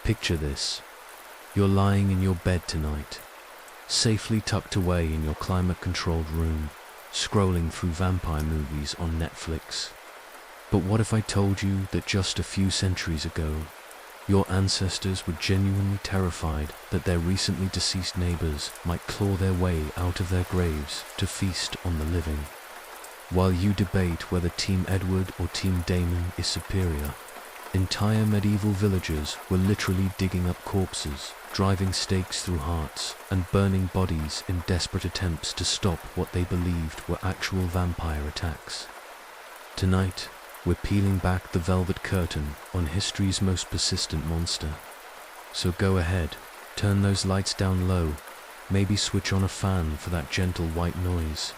Picture this. You're lying in your bed tonight, safely tucked away in your climate-controlled room, scrolling through vampire movies on Netflix. But what if I told you that just a few centuries ago, your ancestors were genuinely terrified that their recently deceased neighbors might claw their way out of their graves to feast on the living? While you debate whether Team Edward or Team Damon is superior, entire medieval villages were literally digging up corpses, driving stakes through hearts, and burning bodies in desperate attempts to stop what they believed were actual vampire attacks. Tonight, we're peeling back the velvet curtain on history's most persistent monster. So go ahead, turn those lights down low, maybe switch on a fan for that gentle white noise,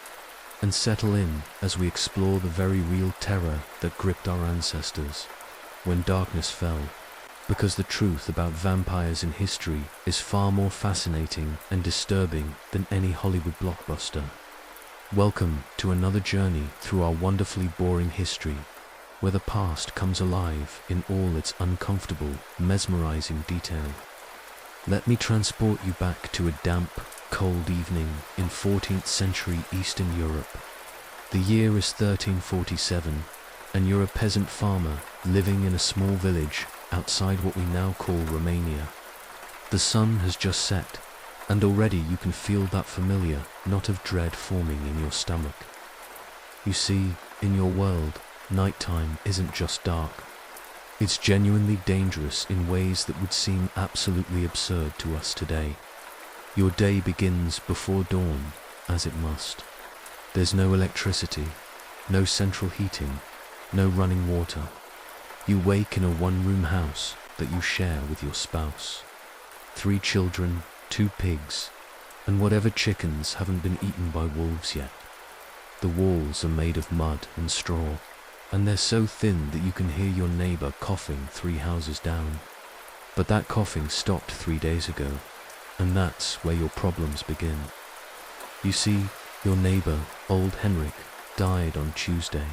and settle in as we explore the very real terror that gripped our ancestors when darkness fell, because the truth about vampires in history is far more fascinating and disturbing than any Hollywood blockbuster. Welcome to another journey through our wonderfully boring history, where the past comes alive in all its uncomfortable, mesmerizing detail. Let me transport you back to a damp, cold evening in 14th century Eastern Europe. The year is 1347, and you're a peasant farmer living in a small village outside what we now call Romania. The sun has just set, and already you can feel that familiar knot of dread forming in your stomach. You see, in your world, nighttime isn't just dark. It's genuinely dangerous in ways that would seem absolutely absurd to us today. Your day begins before dawn, as it must. There's no electricity, no central heating, no running water. You wake in a one-room house that you share with your spouse. 3 children, 2 pigs, and whatever chickens haven't been eaten by wolves yet. The walls are made of mud and straw, and they're so thin that you can hear your neighbor coughing 3 houses down. But that coughing stopped 3 days ago, and that's where your problems begin. You see, your neighbor, old Henrik, died on Tuesday.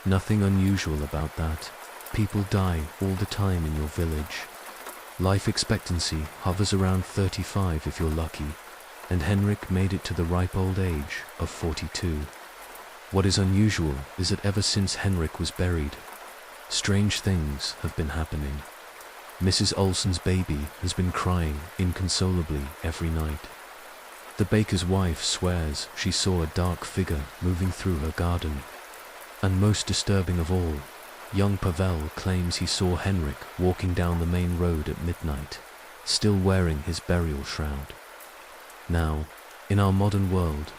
Nothing unusual about that. People die all the time in your village. Life expectancy hovers around 35 if you're lucky, and Henrik made it to the ripe old age of 42. What is unusual is that ever since Henrik was buried, strange things have been happening. Mrs. Olsen's baby has been crying inconsolably every night. The baker's wife swears she saw a dark figure moving through her garden. And most disturbing of all, young Pavel claims he saw Henrik walking down the main road at midnight, still wearing his burial shroud. Now, in our modern world,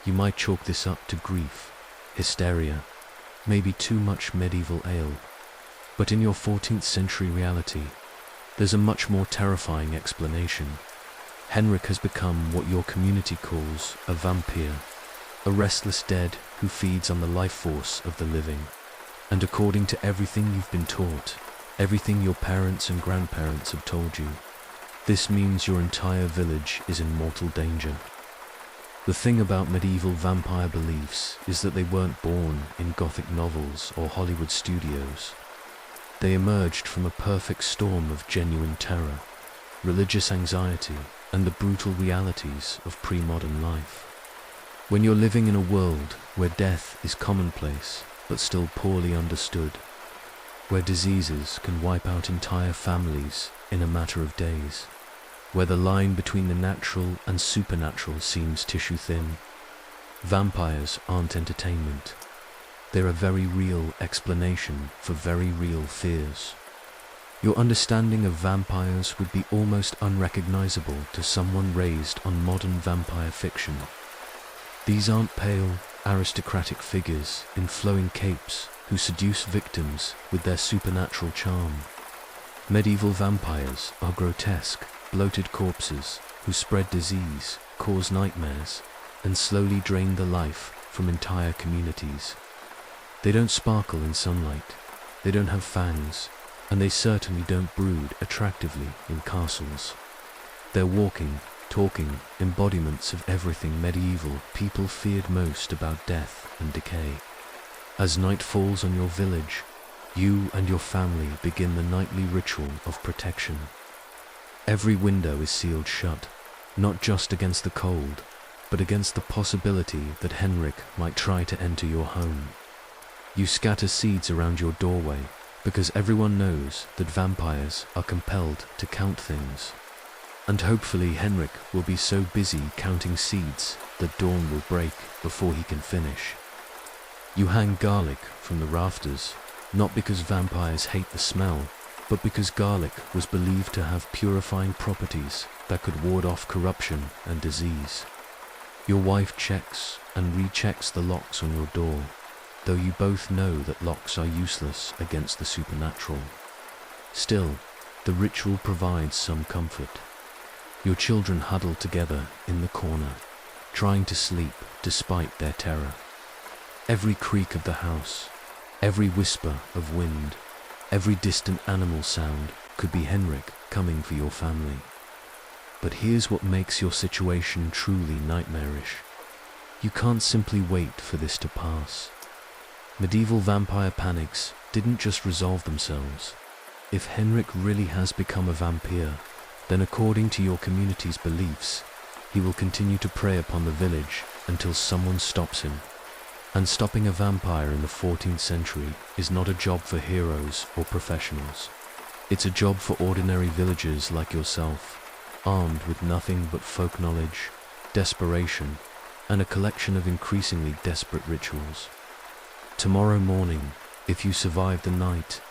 you might chalk this up to grief, hysteria, maybe too much medieval ale. But in your 14th century reality, there's a much more terrifying explanation. Henrik has become what your community calls a vampire, a restless dead who feeds on the life force of the living. And according to everything you've been taught, everything your parents and grandparents have told you, this means your entire village is in mortal danger. The thing about medieval vampire beliefs is that they weren't born in Gothic novels or Hollywood studios. They emerged from a perfect storm of genuine terror, religious anxiety, and the brutal realities of pre-modern life. When you're living in a world where death is commonplace but still poorly understood, where diseases can wipe out entire families in a matter of days, where the line between the natural and supernatural seems tissue thin, vampires aren't entertainment. They're a very real explanation for very real fears. Your understanding of vampires would be almost unrecognizable to someone raised on modern vampire fiction. These aren't pale, aristocratic figures in flowing capes who seduce victims with their supernatural charm. Medieval vampires are grotesque, bloated corpses who spread disease, cause nightmares, and slowly drain the life from entire communities. They don't sparkle in sunlight, they don't have fangs, and they certainly don't brood attractively in castles. They're walking, talking embodiments of everything medieval people feared most about death and decay. As night falls on your village, you and your family begin the nightly ritual of protection. Every window is sealed shut, not just against the cold, but against the possibility that Henrik might try to enter your home. You scatter seeds around your doorway because everyone knows that vampires are compelled to count things. And hopefully Henrik will be so busy counting seeds that dawn will break before he can finish. You hang garlic from the rafters, not because vampires hate the smell, but because garlic was believed to have purifying properties that could ward off corruption and disease. Your wife checks and rechecks the locks on your door, though you both know that locks are useless against the supernatural. Still, the ritual provides some comfort. Your children huddle together in the corner, trying to sleep despite their terror. Every creak of the house, every whisper of wind, every distant animal sound could be Henrik coming for your family. But here's what makes your situation truly nightmarish. You can't simply wait for this to pass. Medieval vampire panics didn't just resolve themselves. If Henrik really has become a vampire, then according to your community's beliefs, he will continue to prey upon the village until someone stops him. And stopping a vampire in the 14th century is not a job for heroes or professionals. It's a job for ordinary villagers like yourself, armed with nothing but folk knowledge, desperation, and a collection of increasingly desperate rituals. Tomorrow morning, if you survive the night,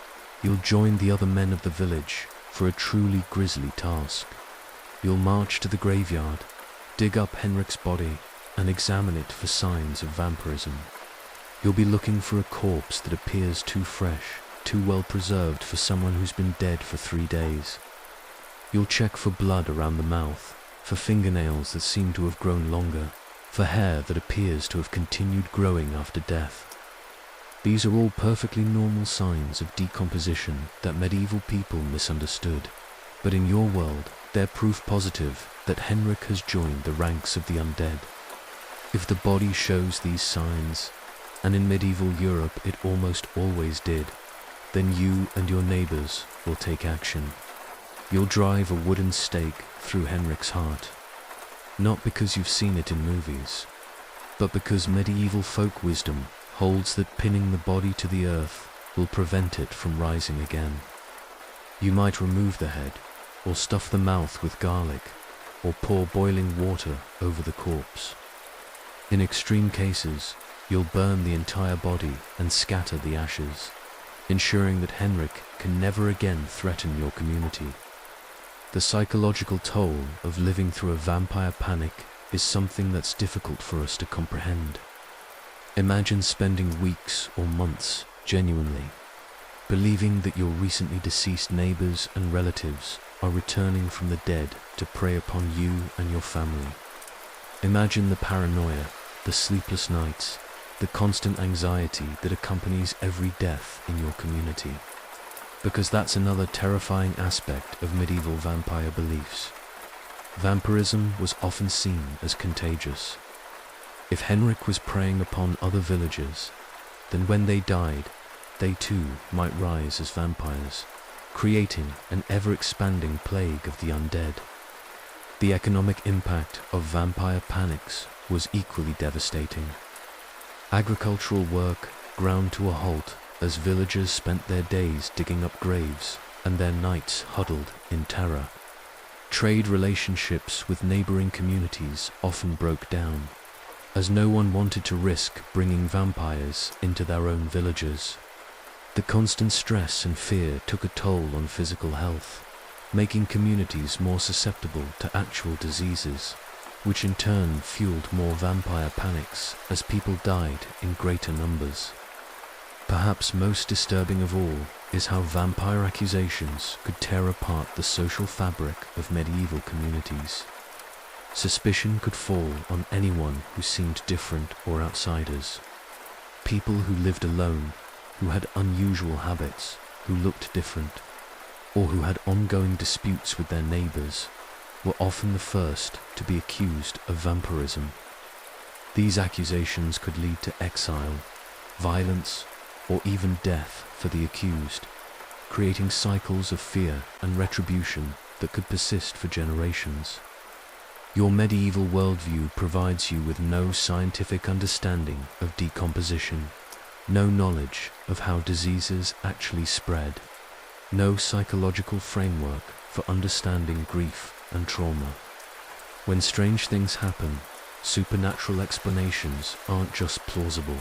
you'll join the other men of the village for a truly grisly task. You'll march to the graveyard, dig up Henrik's body, and examine it for signs of vampirism. You'll be looking for a corpse that appears too fresh, too well preserved for someone who's been dead for 3 days. You'll check for blood around the mouth, for fingernails that seem to have grown longer, for hair that appears to have continued growing after death. These are all perfectly normal signs of decomposition that medieval people misunderstood, but in your world, they're proof positive that Henrik has joined the ranks of the undead. If the body shows these signs, and in medieval Europe it almost always did, then you and your neighbors will take action. You'll drive a wooden stake through Henrik's heart, not because you've seen it in movies, but because medieval folk wisdom holds that pinning the body to the earth will prevent it from rising again. You might remove the head, or stuff the mouth with garlic, or pour boiling water over the corpse. In extreme cases, you'll burn the entire body and scatter the ashes, ensuring that Henrik can never again threaten your community. The psychological toll of living through a vampire panic is something that's difficult for us to comprehend. Imagine spending weeks or months genuinely believing that your recently deceased neighbors and relatives are returning from the dead to prey upon you and your family. Imagine the paranoia, the sleepless nights, the constant anxiety that accompanies every death in your community. Because that's another terrifying aspect of medieval vampire beliefs. Vampirism was often seen as contagious. If Henrik was preying upon other villagers, then when they died, they too might rise as vampires, creating an ever-expanding plague of the undead. The economic impact of vampire panics was equally devastating. Agricultural work ground to a halt as villagers spent their days digging up graves and their nights huddled in terror. Trade relationships with neighboring communities often broke down, as no one wanted to risk bringing vampires into their own villages. The constant stress and fear took a toll on physical health, making communities more susceptible to actual diseases, which in turn fueled more vampire panics as people died in greater numbers. Perhaps most disturbing of all is how vampire accusations could tear apart the social fabric of medieval communities. Suspicion could fall on anyone who seemed different or outsiders. People who lived alone, who had unusual habits, who looked different, or who had ongoing disputes with their neighbors, were often the first to be accused of vampirism. These accusations could lead to exile, violence, or even death for the accused, creating cycles of fear and retribution that could persist for generations. Your medieval worldview provides you with no scientific understanding of decomposition, no knowledge of how diseases actually spread, no psychological framework for understanding grief and trauma. When strange things happen, supernatural explanations aren't just plausible.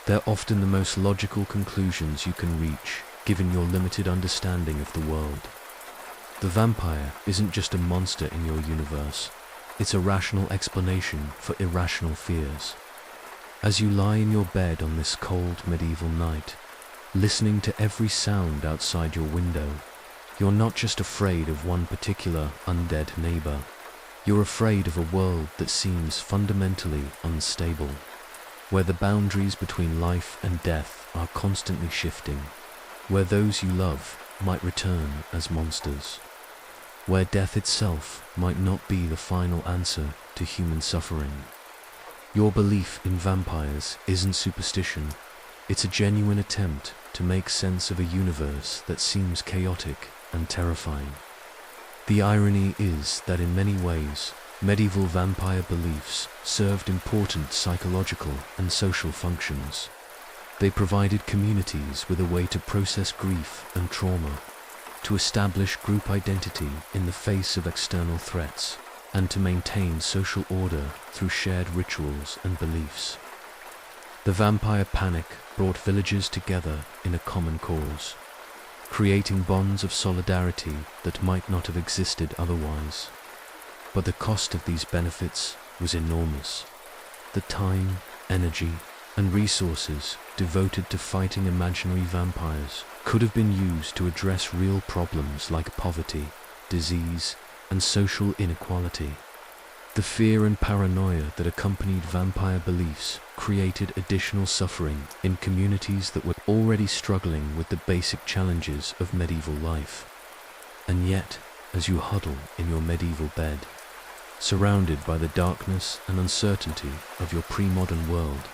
They're often the most logical conclusions you can reach, given your limited understanding of the world. The vampire isn't just a monster in your universe, it's a rational explanation for irrational fears. As you lie in your bed on this cold medieval night, listening to every sound outside your window, you're not just afraid of one particular undead neighbor. You're afraid of a world that seems fundamentally unstable, where the boundaries between life and death are constantly shifting, where those you love might return as monsters, where death itself might not be the final answer to human suffering. Your belief in vampires isn't superstition, it's a genuine attempt to make sense of a universe that seems chaotic and terrifying. The irony is that in many ways, medieval vampire beliefs served important psychological and social functions. They provided communities with a way to process grief and trauma, to establish group identity in the face of external threats, and to maintain social order through shared rituals and beliefs. The vampire panic brought villagers together in a common cause, creating bonds of solidarity that might not have existed otherwise. But the cost of these benefits was enormous. The time, energy, and resources devoted to fighting imaginary vampires could have been used to address real problems like poverty, disease, and social inequality. The fear and paranoia that accompanied vampire beliefs created additional suffering in communities that were already struggling with the basic challenges of medieval life. And yet, as you huddle in your medieval bed, surrounded by the darkness and uncertainty of your pre-modern world,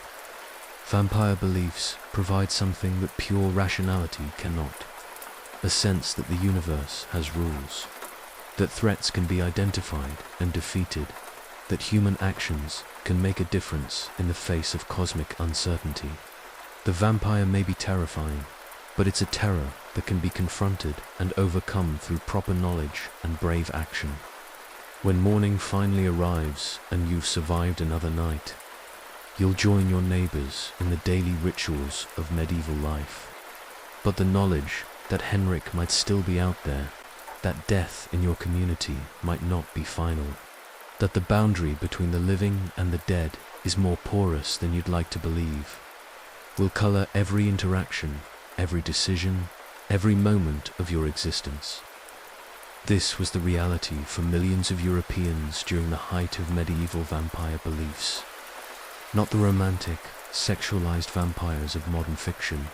vampire beliefs provide something that pure rationality cannot. A sense that the universe has rules, that threats can be identified and defeated, that human actions can make a difference in the face of cosmic uncertainty. The vampire may be terrifying, but it's a terror that can be confronted and overcome through proper knowledge and brave action. When morning finally arrives and you've survived another night, you'll join your neighbors in the daily rituals of medieval life. But the knowledge that Henrik might still be out there, that death in your community might not be final, that the boundary between the living and the dead is more porous than you'd like to believe, will color every interaction, every decision, every moment of your existence. This was the reality for millions of Europeans during the height of medieval vampire beliefs. Not the romantic, sexualized vampires of modern fiction,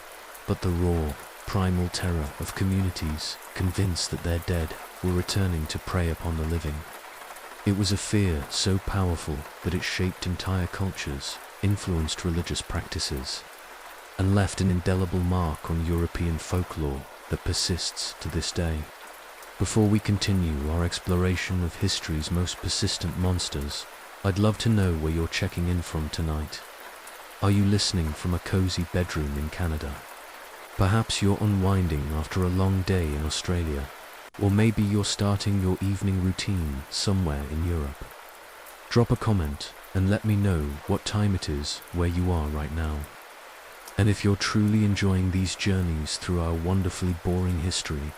but the raw, primal terror of communities convinced that their dead were returning to prey upon the living. It was a fear so powerful that it shaped entire cultures, influenced religious practices, and left an indelible mark on European folklore that persists to this day. Before we continue our exploration of history's most persistent monsters, I'd love to know where you're checking in from tonight. Are you listening from a cozy bedroom in Canada? Perhaps you're unwinding after a long day in Australia, or maybe you're starting your evening routine somewhere in Europe. Drop a comment and let me know what time it is where you are right now. And if you're truly enjoying these journeys through our wonderfully boring history,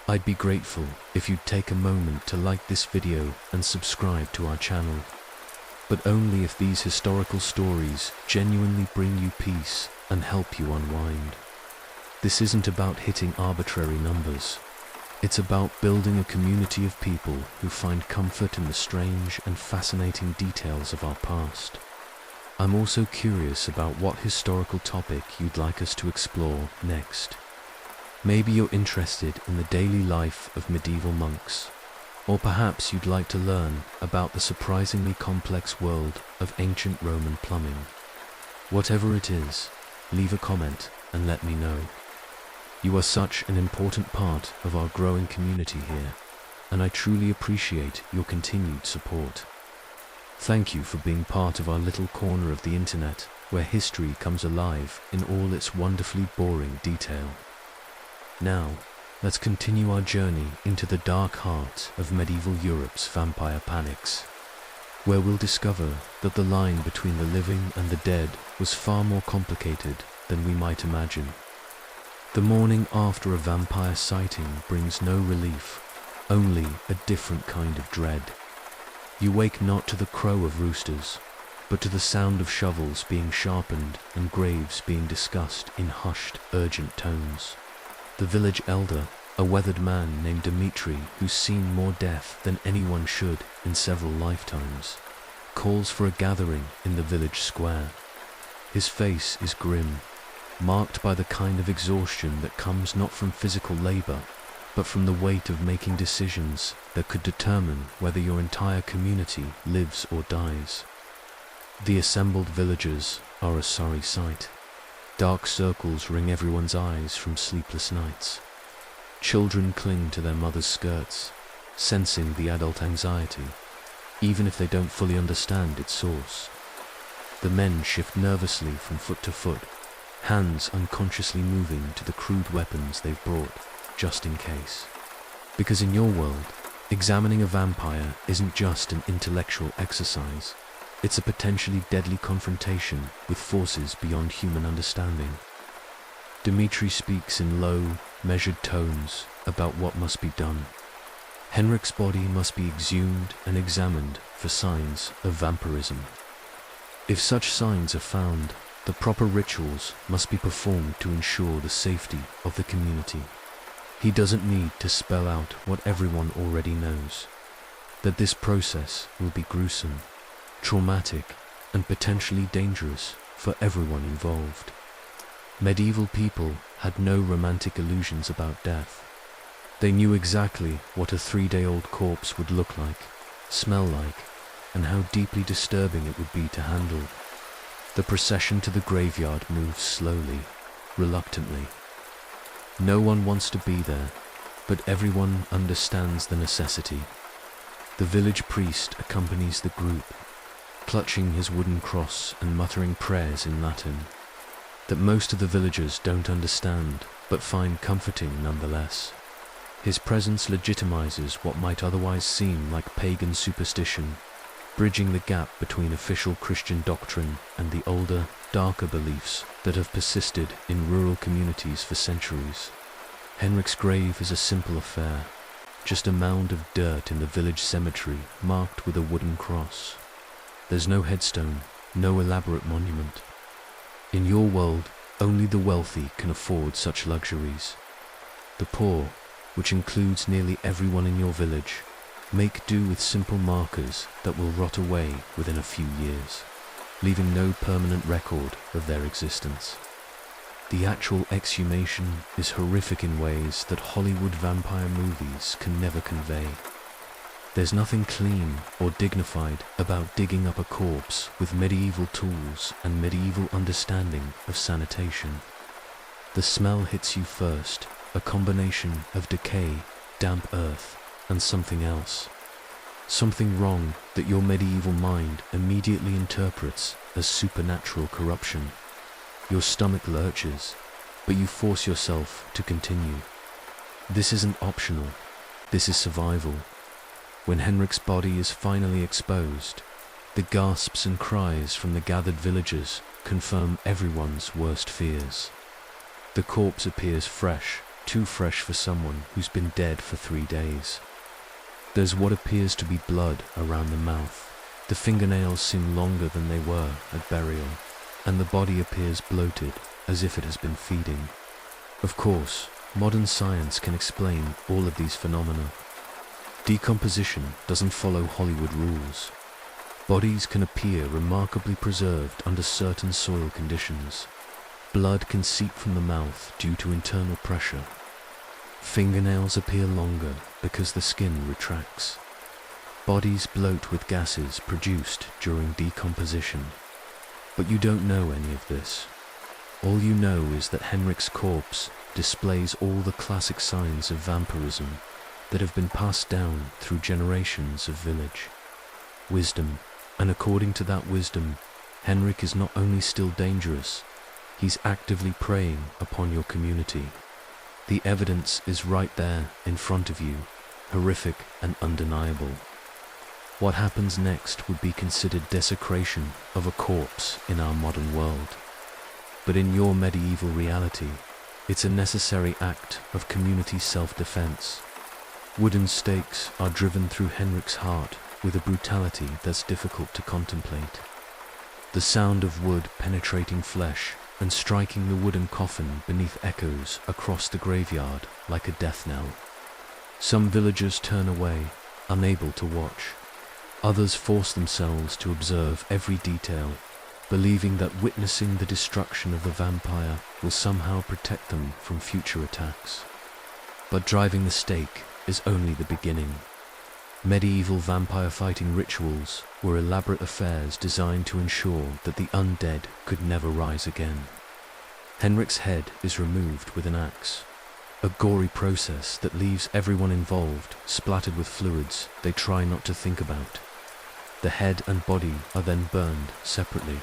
I'd be grateful if you'd take a moment to like this video and subscribe to our channel. But only if these historical stories genuinely bring you peace and help you unwind. This isn't about hitting arbitrary numbers. It's about building a community of people who find comfort in the strange and fascinating details of our past. I'm also curious about what historical topic you'd like us to explore next. Maybe you're interested in the daily life of medieval monks, or perhaps you'd like to learn about the surprisingly complex world of ancient Roman plumbing. Whatever it is, leave a comment and let me know. You are such an important part of our growing community here. and I truly appreciate your continued support. Thank you for being part of our little corner of the internet, where history comes alive in all its wonderfully boring detail. Now, let's continue our journey into the dark heart of medieval Europe's vampire panics, where we'll discover that the line between the living and the dead was far more complicated than we might imagine. The morning after a vampire sighting brings no relief, only a different kind of dread. You wake not to the crow of roosters, but to the sound of shovels being sharpened and graves being discussed in hushed, urgent tones. The village elder, a weathered man named Dmitri, who's seen more death than anyone should in several lifetimes, calls for a gathering in the village square. His face is grim, marked by the kind of exhaustion that comes not from physical labor, but from the weight of making decisions that could determine whether your entire community lives or dies. The assembled villagers are a sorry sight. Dark circles ring everyone's eyes from sleepless nights. Children cling to their mothers' skirts, sensing the adult anxiety, even if they don't fully understand its source. The men shift nervously from foot to foot, hands unconsciously moving to the crude weapons they've brought, just in case. Because in your world, examining a vampire isn't just an intellectual exercise. It's a potentially deadly confrontation with forces beyond human understanding. Dmitri speaks in low, measured tones about what must be done. Henrik's body must be exhumed and examined for signs of vampirism. If such signs are found, the proper rituals must be performed to ensure the safety of the community. He doesn't need to spell out what everyone already knows, that this process will be gruesome, traumatic, and potentially dangerous for everyone involved. Medieval people had no romantic illusions about death. They knew exactly what a 3-day-old corpse would look like, smell like, and how deeply disturbing it would be to handle. The procession to the graveyard moves slowly, reluctantly. No one wants to be there, but everyone understands the necessity. The village priest accompanies the group, clutching his wooden cross and muttering prayers in Latin that most of the villagers don't understand, but find comforting nonetheless. His presence legitimizes what might otherwise seem like pagan superstition, bridging the gap between official Christian doctrine and the older, darker beliefs that have persisted in rural communities for centuries. Henrik's grave is a simple affair, just a mound of dirt in the village cemetery marked with a wooden cross. There's no headstone, no elaborate monument. In your world, only the wealthy can afford such luxuries. The poor, which includes nearly everyone in your village, make do with simple markers that will rot away within a few years, leaving no permanent record of their existence. The actual exhumation is horrific in ways that Hollywood vampire movies can never convey. There's nothing clean or dignified about digging up a corpse with medieval tools and medieval understanding of sanitation. The smell hits you first, a combination of decay, damp earth, and something else. Something wrong that your medieval mind immediately interprets as supernatural corruption. Your stomach lurches, but you force yourself to continue. This isn't optional, this is survival. When Henrik's body is finally exposed, the gasps and cries from the gathered villagers confirm everyone's worst fears. The corpse appears fresh, too fresh for someone who's been dead for 3 days. There's what appears to be blood around the mouth. The fingernails seem longer than they were at burial, and the body appears bloated, as if it has been feeding. Of course, modern science can explain all of these phenomena. Decomposition doesn't follow Hollywood rules. Bodies can appear remarkably preserved under certain soil conditions. Blood can seep from the mouth due to internal pressure. Fingernails appear longer because the skin retracts. Bodies bloat with gases produced during decomposition. But you don't know any of this. All you know is that Henrik's corpse displays all the classic signs of vampirism, that have been passed down through generations of village wisdom. And according to that wisdom, Henrik is not only still dangerous, he's actively preying upon your community. The evidence is right there in front of you, horrific and undeniable. What happens next would be considered desecration of a corpse in our modern world. But in your medieval reality, it's a necessary act of community self-defense. Wooden stakes are driven through Henrik's heart with a brutality that's difficult to contemplate. The sound of wood penetrating flesh and striking the wooden coffin beneath echoes across the graveyard like a death knell. Some villagers turn away, unable to watch. Others force themselves to observe every detail, believing that witnessing the destruction of the vampire will somehow protect them from future attacks. But driving the stake is only the beginning. Medieval vampire fighting rituals were elaborate affairs designed to ensure that the undead could never rise again. Henrik's head is removed with an axe, a gory process that leaves everyone involved splattered with fluids they try not to think about. The head and body are then burned separately,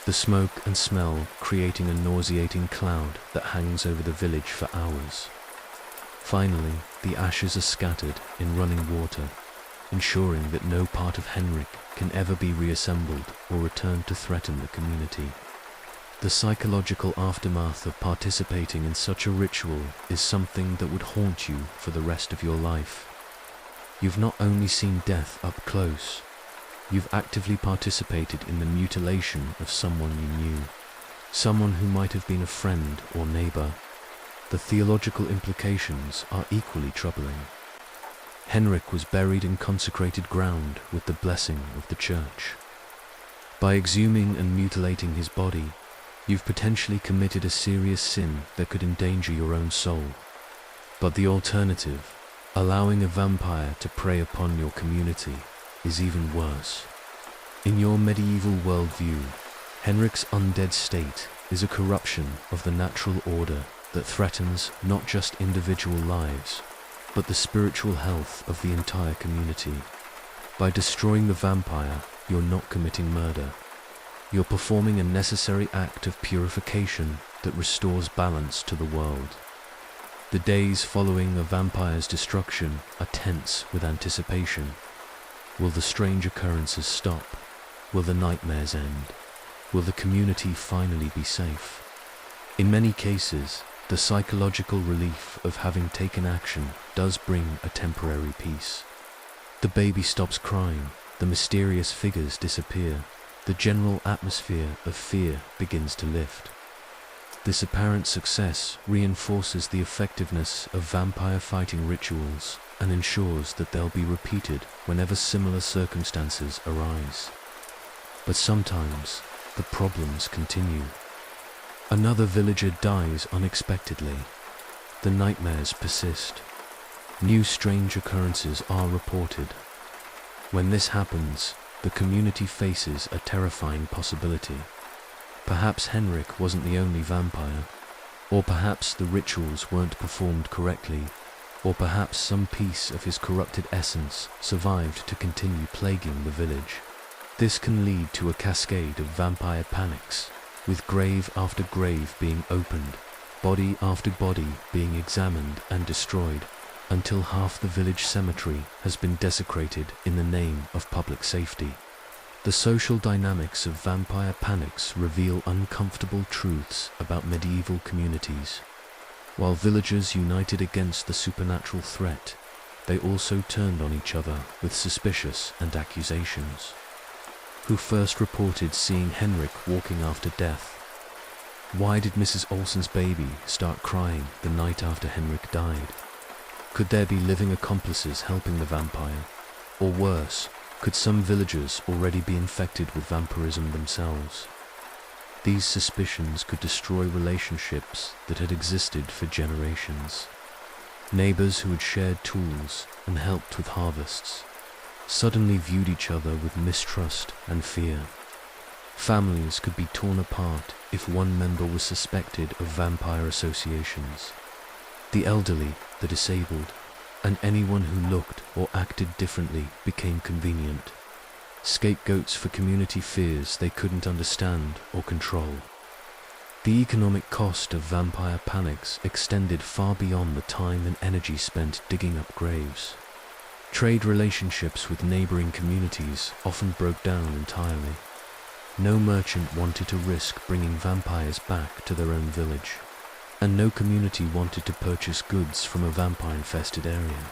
the smoke and smell creating a nauseating cloud that hangs over the village for hours. Finally, the ashes are scattered in running water, ensuring that no part of Henrik can ever be reassembled or returned to threaten the community. The psychological aftermath of participating in such a ritual is something that would haunt you for the rest of your life. You've not only seen death up close, you've actively participated in the mutilation of someone you knew, someone who might have been a friend or neighbor. The theological implications are equally troubling. Henrik was buried in consecrated ground with the blessing of the church. By exhuming and mutilating his body, you've potentially committed a serious sin that could endanger your own soul. But the alternative, allowing a vampire to prey upon your community, is even worse. In your medieval worldview, Henrik's undead state is a corruption of the natural order that threatens not just individual lives, but the spiritual health of the entire community. By destroying the vampire, you're not committing murder. You're performing a necessary act of purification that restores balance to the world. The days following a vampire's destruction are tense with anticipation. Will the strange occurrences stop? Will the nightmares end? Will the community finally be safe? In many cases, the psychological relief of having taken action does bring a temporary peace. The baby stops crying, the mysterious figures disappear, the general atmosphere of fear begins to lift. This apparent success reinforces the effectiveness of vampire fighting rituals and ensures that they'll be repeated whenever similar circumstances arise. But sometimes, the problems continue. Another villager dies unexpectedly. The nightmares persist. New strange occurrences are reported. When this happens, the community faces a terrifying possibility. Perhaps Henrik wasn't the only vampire, or perhaps the rituals weren't performed correctly, or perhaps some piece of his corrupted essence survived to continue plaguing the village. This can lead to a cascade of vampire panics, with grave after grave being opened, body after body being examined and destroyed, until half the village cemetery has been desecrated in the name of public safety. The social dynamics of vampire panics reveal uncomfortable truths about medieval communities. While villagers united against the supernatural threat, they also turned on each other with suspicions and accusations. Who first reported seeing Henrik walking after death? Why did Mrs. Olsen's baby start crying the night after Henrik died? Could there be living accomplices helping the vampire? Or worse, could some villagers already be infected with vampirism themselves? These suspicions could destroy relationships that had existed for generations. Neighbors who had shared tools and helped with harvests suddenly viewed each other with mistrust and fear. Families could be torn apart if one member was suspected of vampire associations. The elderly, the disabled, and anyone who looked or acted differently became convenient. Scapegoats for community fears they couldn't understand or control. The economic cost of vampire panics extended far beyond the time and energy spent digging up graves. Trade relationships with neighboring communities often broke down entirely. No merchant wanted to risk bringing vampires back to their own village, and no community wanted to purchase goods from a vampire-infested area.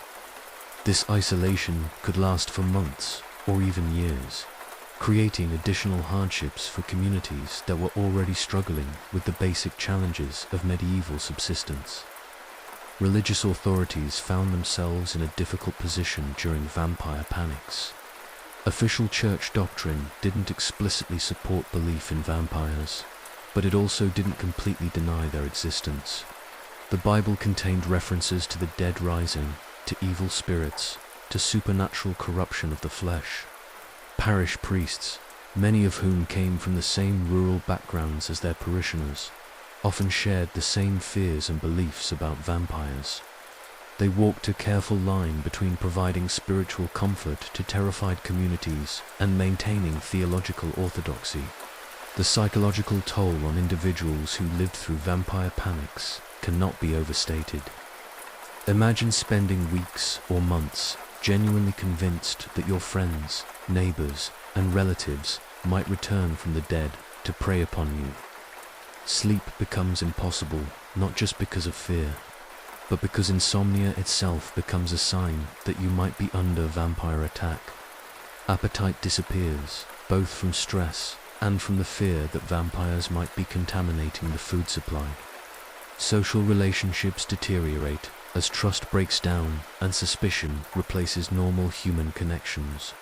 This isolation could last for months or even years, creating additional hardships for communities that were already struggling with the basic challenges of medieval subsistence. Religious authorities found themselves in a difficult position during vampire panics. Official church doctrine didn't explicitly support belief in vampires, but it also didn't completely deny their existence. The Bible contained references to the dead rising, to evil spirits, to supernatural corruption of the flesh. Parish priests, many of whom came from the same rural backgrounds as their parishioners, often shared the same fears and beliefs about vampires. They walked a careful line between providing spiritual comfort to terrified communities and maintaining theological orthodoxy. The psychological toll on individuals who lived through vampire panics cannot be overstated. Imagine spending weeks or months genuinely convinced that your friends, neighbors, and relatives might return from the dead to prey upon you. Sleep becomes impossible, not just because of fear, but because insomnia itself becomes a sign that you might be under vampire attack. Appetite disappears, both from stress and from the fear that vampires might be contaminating the food supply. Social relationships deteriorate as trust breaks down and suspicion replaces normal human connections.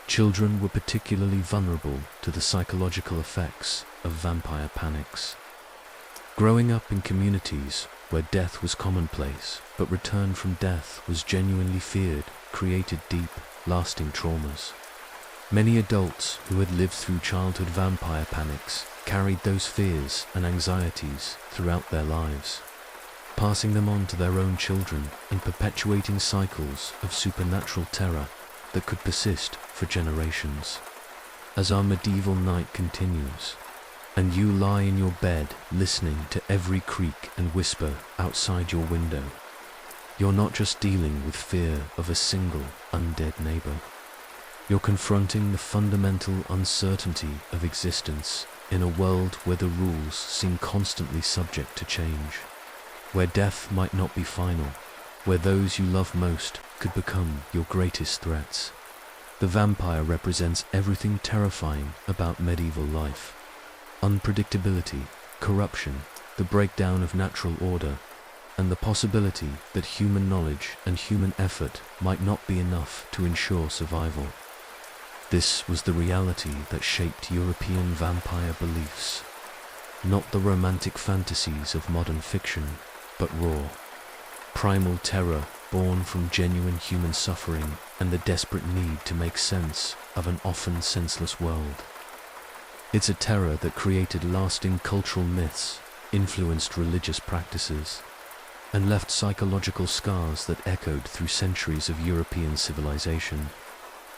Children were particularly vulnerable to the psychological effects of vampire panics. Growing up in communities where death was commonplace, but return from death was genuinely feared, created deep, lasting traumas. Many adults who had lived through childhood vampire panics carried those fears and anxieties throughout their lives, passing them on to their own children and perpetuating cycles of supernatural terror that could persist for generations. As our medieval night continues, and you lie in your bed listening to every creak and whisper outside your window, you're not just dealing with fear of a single undead neighbor. You're confronting the fundamental uncertainty of existence in a world where the rules seem constantly subject to change, where death might not be final, where those you love most could become your greatest threats. The vampire represents everything terrifying about medieval life. Unpredictability, corruption, the breakdown of natural order, and the possibility that human knowledge and human effort might not be enough to ensure survival. This was the reality that shaped European vampire beliefs. Not the romantic fantasies of modern fiction, but raw, primal terror born from genuine human suffering and the desperate need to make sense of an often senseless world. It's a terror that created lasting cultural myths, influenced religious practices, and left psychological scars that echoed through centuries of European civilization.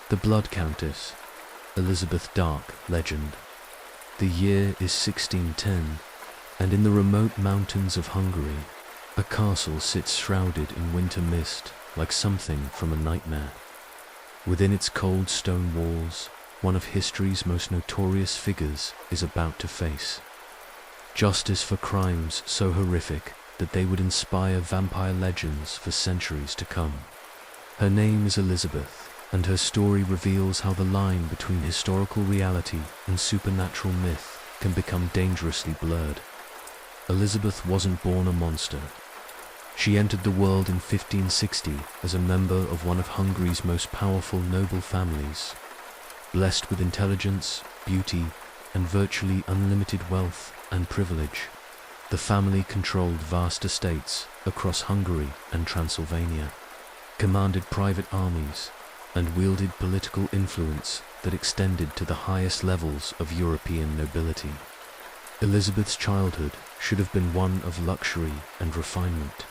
The Blood Countess, Elizabeth Dark legend. The year is 1610, and in the remote mountains of Hungary, a castle sits shrouded in winter mist like something from a nightmare. Within its cold stone walls, one of history's most notorious figures is about to face justice for crimes so horrific that they would inspire vampire legends for centuries to come. Her name is Elizabeth, and her story reveals how the line between historical reality and supernatural myth can become dangerously blurred. Elizabeth wasn't born a monster. She entered the world in 1560 as a member of one of Hungary's most powerful noble families. Blessed with intelligence, beauty, and virtually unlimited wealth and privilege, the family controlled vast estates across Hungary and Transylvania, commanded private armies, and wielded political influence that extended to the highest levels of European nobility. Elizabeth's childhood should have been one of luxury and refinement.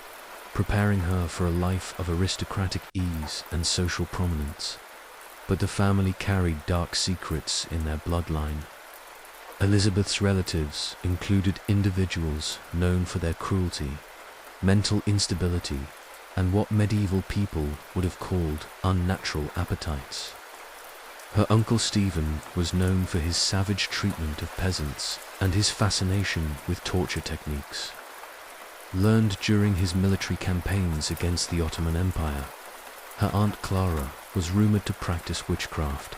preparing her for a life of aristocratic ease and social prominence. But the family carried dark secrets in their bloodline. Elizabeth's relatives included individuals known for their cruelty, mental instability, and what medieval people would have called unnatural appetites. Her uncle Stephen was known for his savage treatment of peasants and his fascination with torture techniques. Learned during his military campaigns against the Ottoman Empire, her Aunt Clara was rumored to practice witchcraft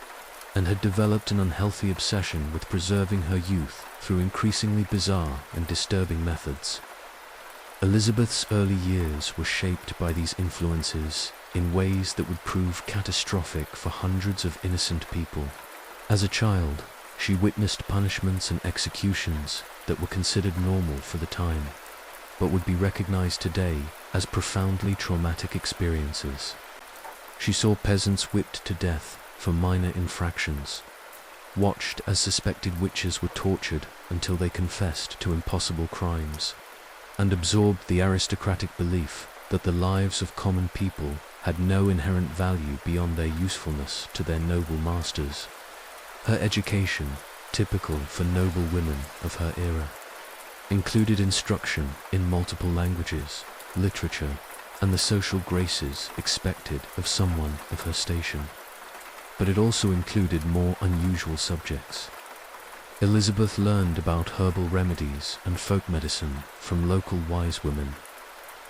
and had developed an unhealthy obsession with preserving her youth through increasingly bizarre and disturbing methods. Elizabeth's early years were shaped by these influences in ways that would prove catastrophic for hundreds of innocent people. As a child, she witnessed punishments and executions that were considered normal for the time, but would be recognized today as profoundly traumatic experiences. She saw peasants whipped to death for minor infractions, watched as suspected witches were tortured until they confessed to impossible crimes, and absorbed the aristocratic belief that the lives of common people had no inherent value beyond their usefulness to their noble masters. Her education, typical for noble women of her era, included instruction in multiple languages, literature, and the social graces expected of someone of her station. But it also included more unusual subjects. Elizabeth learned about herbal remedies and folk medicine from local wise women,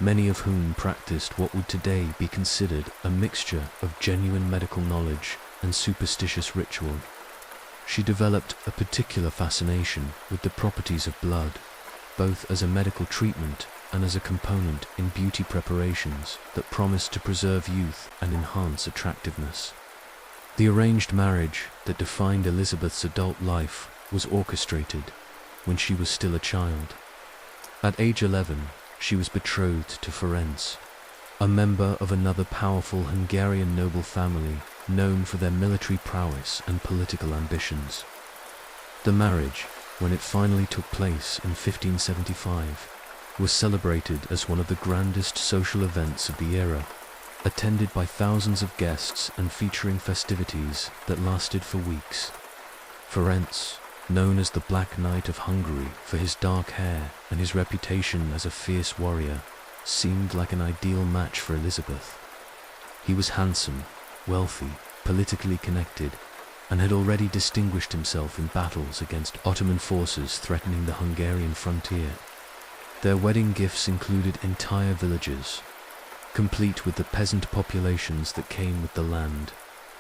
many of whom practiced what would today be considered a mixture of genuine medical knowledge and superstitious ritual. She developed a particular fascination with the properties of blood, both as a medical treatment and as a component in beauty preparations that promised to preserve youth and enhance attractiveness. The arranged marriage that defined Elizabeth's adult life was orchestrated when she was still a child. At age 11, she was betrothed to Ferenc, a member of another powerful Hungarian noble family known for their military prowess and political ambitions. The marriage, when it finally took place in 1575, was celebrated as one of the grandest social events of the era, attended by thousands of guests and featuring festivities that lasted for weeks. Ferenc, known as the Black Knight of Hungary for his dark hair and his reputation as a fierce warrior, seemed like an ideal match for Elizabeth. He was handsome, wealthy, politically connected, and had already distinguished himself in battles against Ottoman forces threatening the Hungarian frontier. Their wedding gifts included entire villages, complete with the peasant populations that came with the land,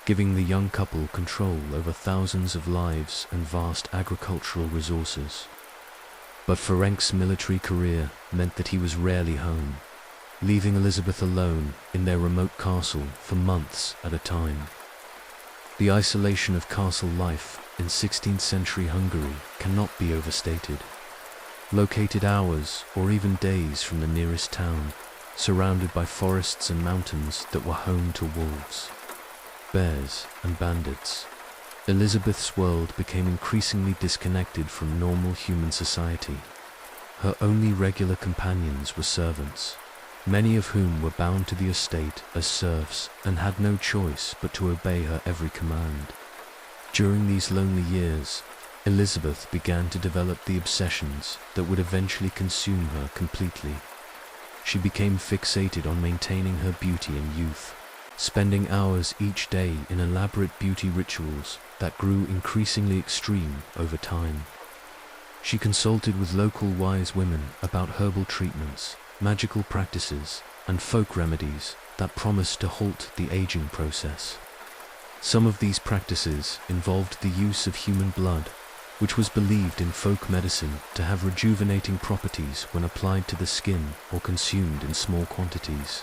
giving the young couple control over thousands of lives and vast agricultural resources. But Ferenc's military career meant that he was rarely home, leaving Elizabeth alone in their remote castle for months at a time. The isolation of castle life in 16th century Hungary cannot be overstated. Located hours or even days from the nearest town, surrounded by forests and mountains that were home to wolves, bears, and bandits, Elizabeth's world became increasingly disconnected from normal human society. Her only regular companions were servants, many of whom were bound to the estate as serfs and had no choice but to obey her every command. During these lonely years, Elizabeth began to develop the obsessions that would eventually consume her completely. She became fixated on maintaining her beauty and youth, spending hours each day in elaborate beauty rituals that grew increasingly extreme over time. She consulted with local wise women about herbal treatments, magical practices, and folk remedies that promised to halt the aging process. Some of these practices involved the use of human blood, which was believed in folk medicine to have rejuvenating properties when applied to the skin or consumed in small quantities.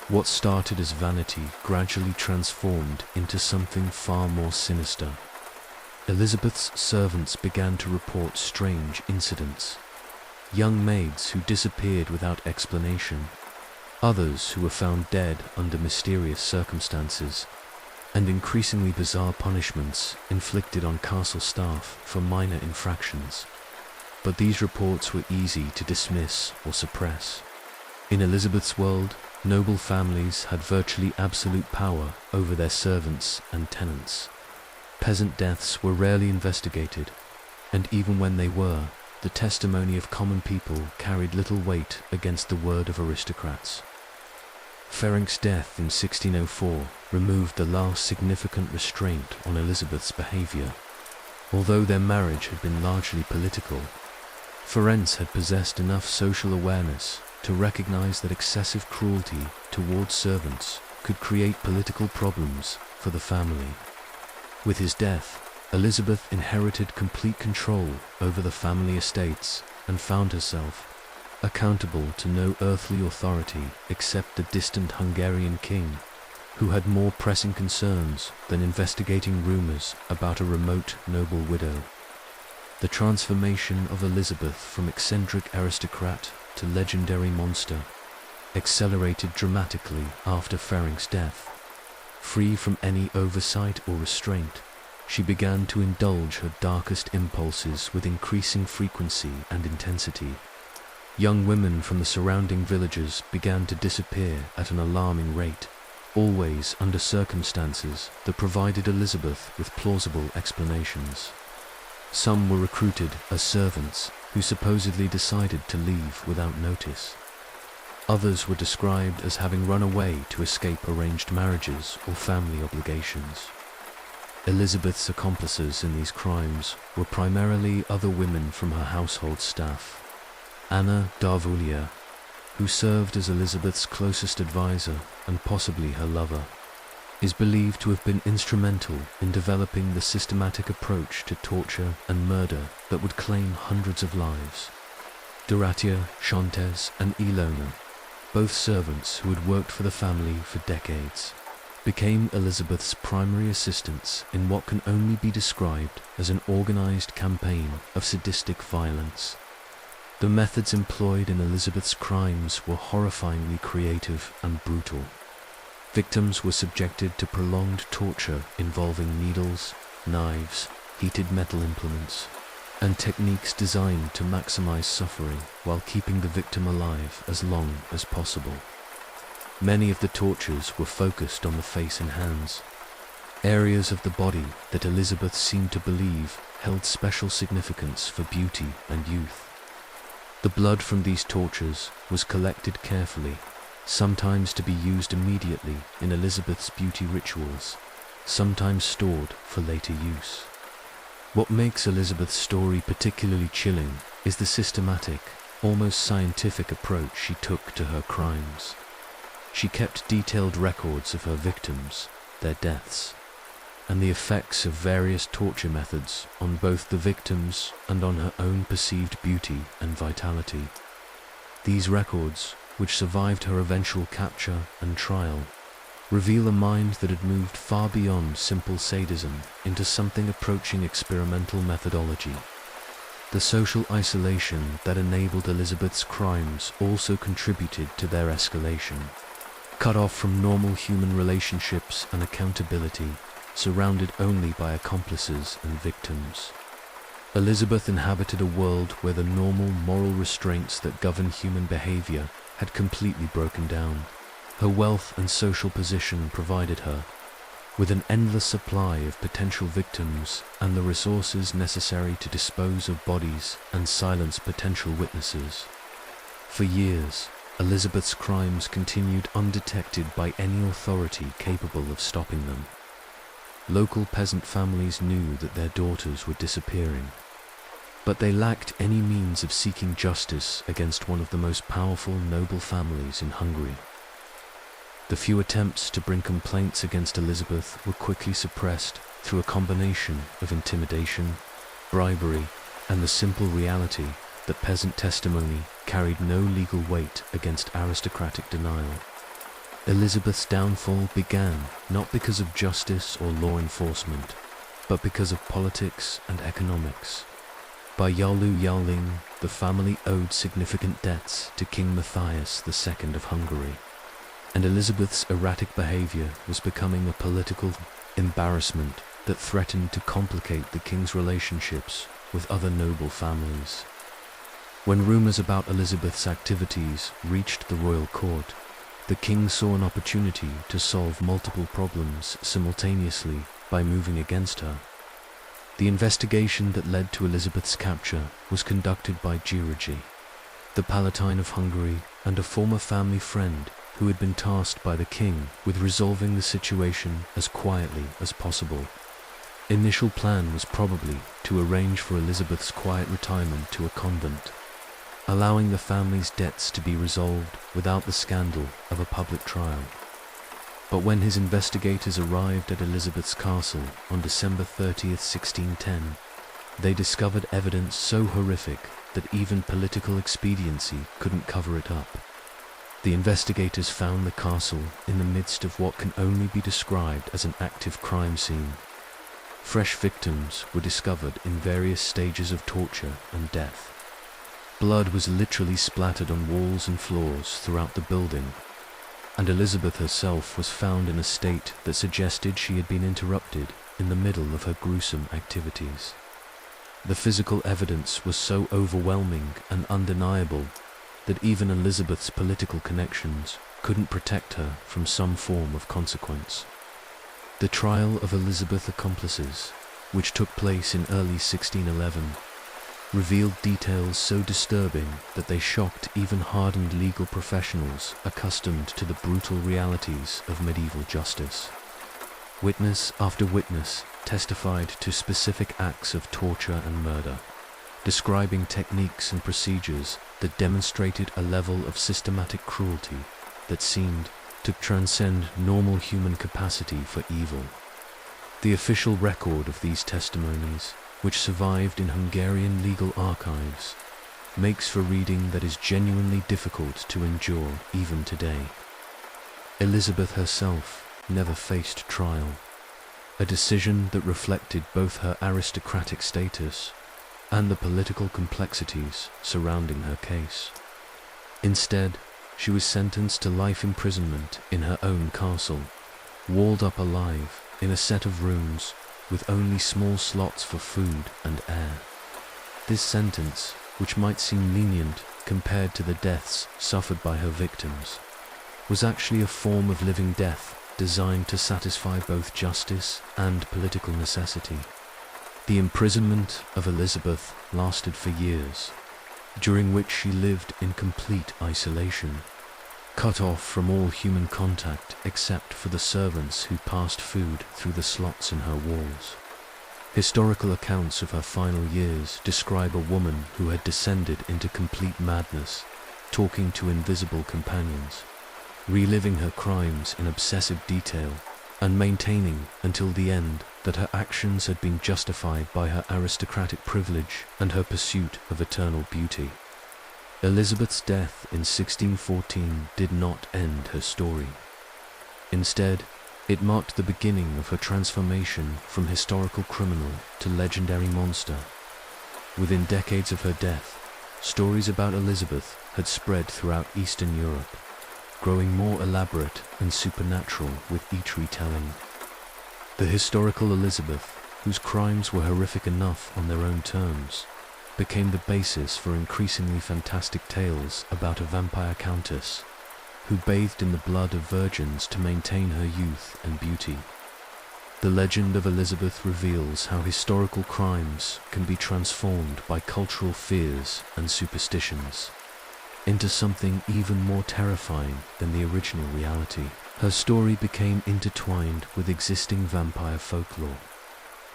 What started as vanity gradually transformed into something far more sinister. Elizabeth's servants began to report strange incidents. Young maids who disappeared without explanation, others who were found dead under mysterious circumstances, and increasingly bizarre punishments inflicted on castle staff for minor infractions. But these reports were easy to dismiss or suppress. In Elizabeth's world, noble families had virtually absolute power over their servants and tenants. Peasant deaths were rarely investigated, and even when they were, the testimony of common people carried little weight against the word of aristocrats. Ferenc's death in 1604 removed the last significant restraint on Elizabeth's behaviour. Although their marriage had been largely political, Ferenc had possessed enough social awareness to recognise that excessive cruelty towards servants could create political problems for the family. With his death, Elizabeth inherited complete control over the family estates and found herself accountable to no earthly authority except the distant Hungarian king, who had more pressing concerns than investigating rumours about a remote noble widow. The transformation of Elizabeth from eccentric aristocrat to legendary monster accelerated dramatically after Ferenc's death. Free from any oversight or restraint, she began to indulge her darkest impulses with increasing frequency and intensity. Young women from the surrounding villages began to disappear at an alarming rate, always under circumstances that provided Elizabeth with plausible explanations. Some were recruited as servants who supposedly decided to leave without notice. Others were described as having run away to escape arranged marriages or family obligations. Elizabeth's accomplices in these crimes were primarily other women from her household staff. Anna Darvulia, who served as Elizabeth's closest advisor and possibly her lover, is believed to have been instrumental in developing the systematic approach to torture and murder that would claim hundreds of lives. Doratia, Shontes, and Ilona, both servants who had worked for the family for decades, became Elizabeth's primary assistants in what can only be described as an organized campaign of sadistic violence. The methods employed in Elizabeth's crimes were horrifyingly creative and brutal. Victims were subjected to prolonged torture involving needles, knives, heated metal implements, and techniques designed to maximize suffering while keeping the victim alive as long as possible. Many of the tortures were focused on the face and hands, areas of the body that Elizabeth seemed to believe held special significance for beauty and youth. The blood from these tortures was collected carefully, sometimes to be used immediately in Elizabeth's beauty rituals, sometimes stored for later use. What makes Elizabeth's story particularly chilling is the systematic, almost scientific approach she took to her crimes. She kept detailed records of her victims, their deaths, and the effects of various torture methods on both the victims and on her own perceived beauty and vitality. These records, which survived her eventual capture and trial, reveal a mind that had moved far beyond simple sadism into something approaching experimental methodology. The social isolation that enabled Elizabeth's crimes also contributed to their escalation. Cut off from normal human relationships and accountability, surrounded only by accomplices and victims, Elizabeth inhabited a world where the normal moral restraints that govern human behavior had completely broken down. Her wealth and social position provided her with an endless supply of potential victims and the resources necessary to dispose of bodies and silence potential witnesses. For years, Elizabeth's crimes continued undetected by any authority capable of stopping them. Local peasant families knew that their daughters were disappearing, but they lacked any means of seeking justice against one of the most powerful noble families in Hungary. The few attempts to bring complaints against Elizabeth were quickly suppressed through a combination of intimidation, bribery, and the simple reality that peasant testimony carried no legal weight against aristocratic denial. Elizabeth's downfall began not because of justice or law enforcement, but because of politics and economics. By Yalu Yaling, the family owed significant debts to King Matthias II of Hungary, and Elizabeth's erratic behavior was becoming a political embarrassment that threatened to complicate the king's relationships with other noble families. When rumors about Elizabeth's activities reached the royal court, the king saw an opportunity to solve multiple problems simultaneously by moving against her. The investigation that led to Elizabeth's capture was conducted by Georgi, the Palatine of Hungary, and a former family friend who had been tasked by the king with resolving the situation as quietly as possible. Initial plan was probably to arrange for Elizabeth's quiet retirement to a convent, allowing the family's debts to be resolved without the scandal of a public trial. But when his investigators arrived at Elizabeth's castle on December 30th, 1610, they discovered evidence so horrific that even political expediency couldn't cover it up. The investigators found the castle in the midst of what can only be described as an active crime scene. Fresh victims were discovered in various stages of torture and death. Blood was literally splattered on walls and floors throughout the building, and Elizabeth herself was found in a state that suggested she had been interrupted in the middle of her gruesome activities. The physical evidence was so overwhelming and undeniable that even Elizabeth's political connections couldn't protect her from some form of consequence. The trial of Elizabeth's accomplices, which took place in early 1611, revealed details so disturbing that they shocked even hardened legal professionals accustomed to the brutal realities of medieval justice. Witness after witness testified to specific acts of torture and murder, describing techniques and procedures that demonstrated a level of systematic cruelty that seemed to transcend normal human capacity for evil. The official record of these testimonies, which survived in Hungarian legal archives, makes for reading that is genuinely difficult to endure even today. Elizabeth herself never faced trial, a decision that reflected both her aristocratic status and the political complexities surrounding her case. Instead, she was sentenced to life imprisonment in her own castle, walled up alive in a set of rooms with only small slots for food and air. This sentence, which might seem lenient compared to the deaths suffered by her victims, was actually a form of living death designed to satisfy both justice and political necessity. The imprisonment of Elizabeth lasted for years, during which she lived in complete isolation, cut off from all human contact except for the servants who passed food through the slots in her walls. Historical accounts of her final years describe a woman who had descended into complete madness, talking to invisible companions, reliving her crimes in obsessive detail, and maintaining until the end that her actions had been justified by her aristocratic privilege and her pursuit of eternal beauty. Elizabeth's death in 1614 did not end her story. Instead, it marked the beginning of her transformation from historical criminal to legendary monster. Within decades of her death, stories about Elizabeth had spread throughout Eastern Europe, growing more elaborate and supernatural with each retelling. The historical Elizabeth, whose crimes were horrific enough on their own terms, became the basis for increasingly fantastic tales about a vampire countess who bathed in the blood of virgins to maintain her youth and beauty. The legend of Elizabeth reveals how historical crimes can be transformed by cultural fears and superstitions into something even more terrifying than the original reality. Her story became intertwined with existing vampire folklore,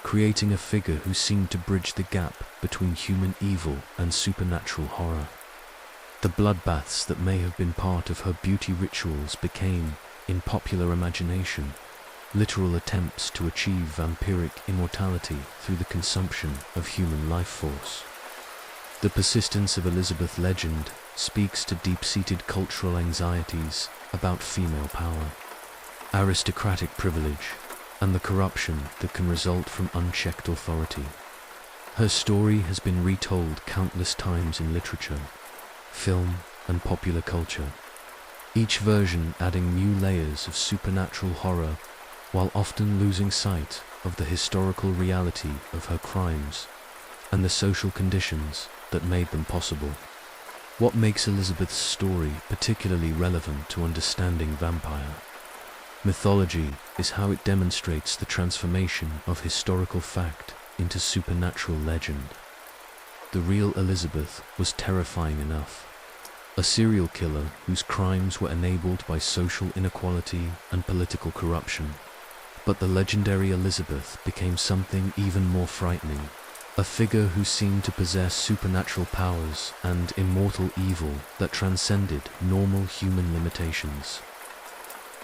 creating a figure who seemed to bridge the gap between human evil and supernatural horror. The bloodbaths that may have been part of her beauty rituals became, in popular imagination, literal attempts to achieve vampiric immortality through the consumption of human life force. The persistence of Elizabeth legend speaks to deep-seated cultural anxieties about female power, aristocratic privilege, and the corruption that can result from unchecked authority. Her story has been retold countless times in literature, film, and popular culture, each version adding new layers of supernatural horror while often losing sight of the historical reality of her crimes and the social conditions that made them possible. What makes Elizabeth's story particularly relevant to understanding vampire mythology is how it demonstrates the transformation of historical fact into supernatural legend. The real Elizabeth was terrifying enough. A serial killer whose crimes were enabled by social inequality and political corruption. But the legendary Elizabeth became something even more frightening. A figure who seemed to possess supernatural powers and immortal evil that transcended normal human limitations.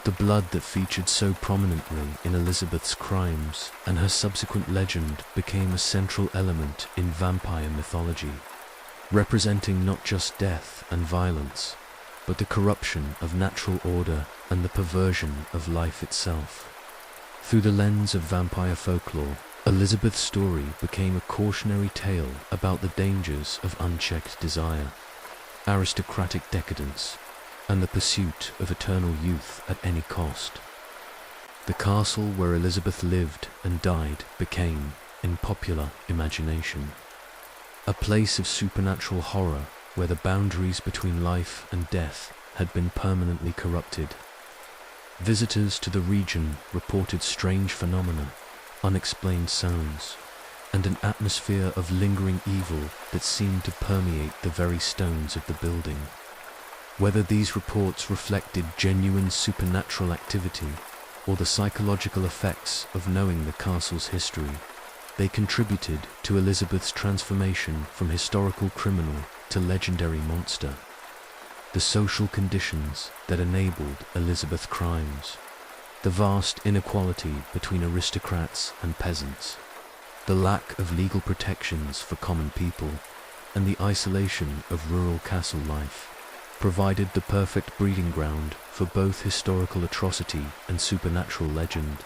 The blood that featured so prominently in Elizabeth's crimes and her subsequent legend became a central element in vampire mythology, representing not just death and violence, but the corruption of natural order and the perversion of life itself. Through the lens of vampire folklore, Elizabeth's story became a cautionary tale about the dangers of unchecked desire, aristocratic decadence, and the pursuit of eternal youth at any cost. The castle where Elizabeth lived and died became, in popular imagination, a place of supernatural horror where the boundaries between life and death had been permanently corrupted. Visitors to the region reported strange phenomena, unexplained sounds, and an atmosphere of lingering evil that seemed to permeate the very stones of the building. Whether these reports reflected genuine supernatural activity or the psychological effects of knowing the castle's history, they contributed to Elizabeth's transformation from historical criminal to legendary monster. The social conditions that enabled Elizabeth's crimes, the vast inequality between aristocrats and peasants, the lack of legal protections for common people, and the isolation of rural castle life, provided the perfect breeding ground for both historical atrocity and supernatural legend.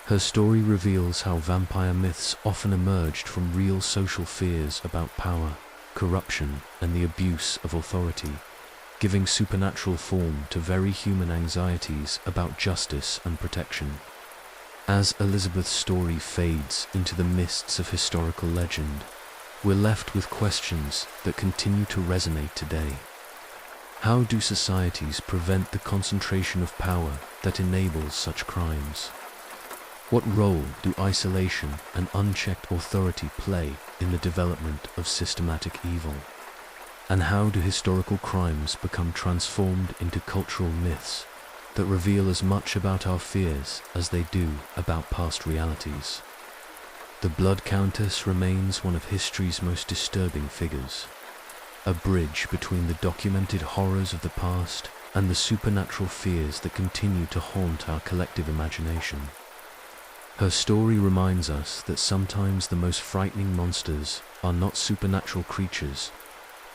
Her story reveals how vampire myths often emerged from real social fears about power, corruption, and the abuse of authority, giving supernatural form to very human anxieties about justice and protection. As Elizabeth's story fades into the mists of historical legend, we're left with questions that continue to resonate today. How do societies prevent the concentration of power that enables such crimes? What role do isolation and unchecked authority play in the development of systematic evil? And how do historical crimes become transformed into cultural myths that reveal as much about our fears as they do about past realities? The Blood Countess remains one of history's most disturbing figures, a bridge between the documented horrors of the past and the supernatural fears that continue to haunt our collective imagination. Her story reminds us that sometimes the most frightening monsters are not supernatural creatures,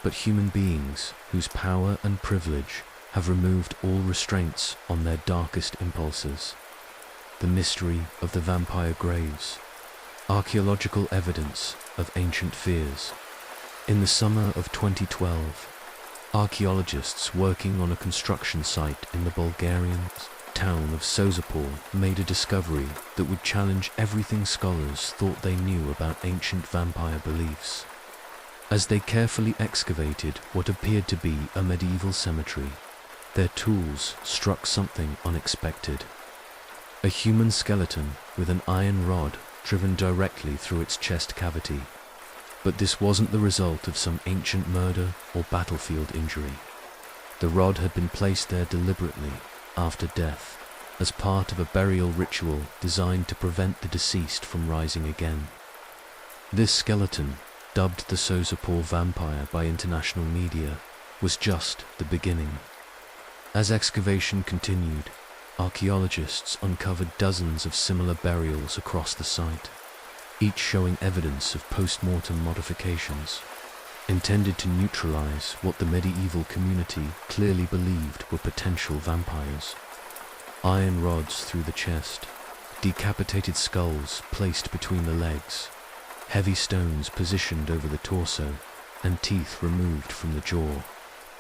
but human beings whose power and privilege have removed all restraints on their darkest impulses. The mystery of the vampire graves, archaeological evidence of ancient fears. In the summer of 2012, archaeologists working on a construction site in the Bulgarian town of Sozopol made a discovery that would challenge everything scholars thought they knew about ancient vampire beliefs. As they carefully excavated what appeared to be a medieval cemetery, their tools struck something unexpected. A human skeleton with an iron rod driven directly through its chest cavity. But this wasn't the result of some ancient murder or battlefield injury. The rod had been placed there deliberately, after death, as part of a burial ritual designed to prevent the deceased from rising again. This skeleton, dubbed the Sozopol vampire by international media, was just the beginning. As excavation continued, archaeologists uncovered dozens of similar burials across the site, each showing evidence of post-mortem modifications, intended to neutralize what the medieval community clearly believed were potential vampires. Iron rods through the chest, decapitated skulls placed between the legs, heavy stones positioned over the torso, and teeth removed from the jaw,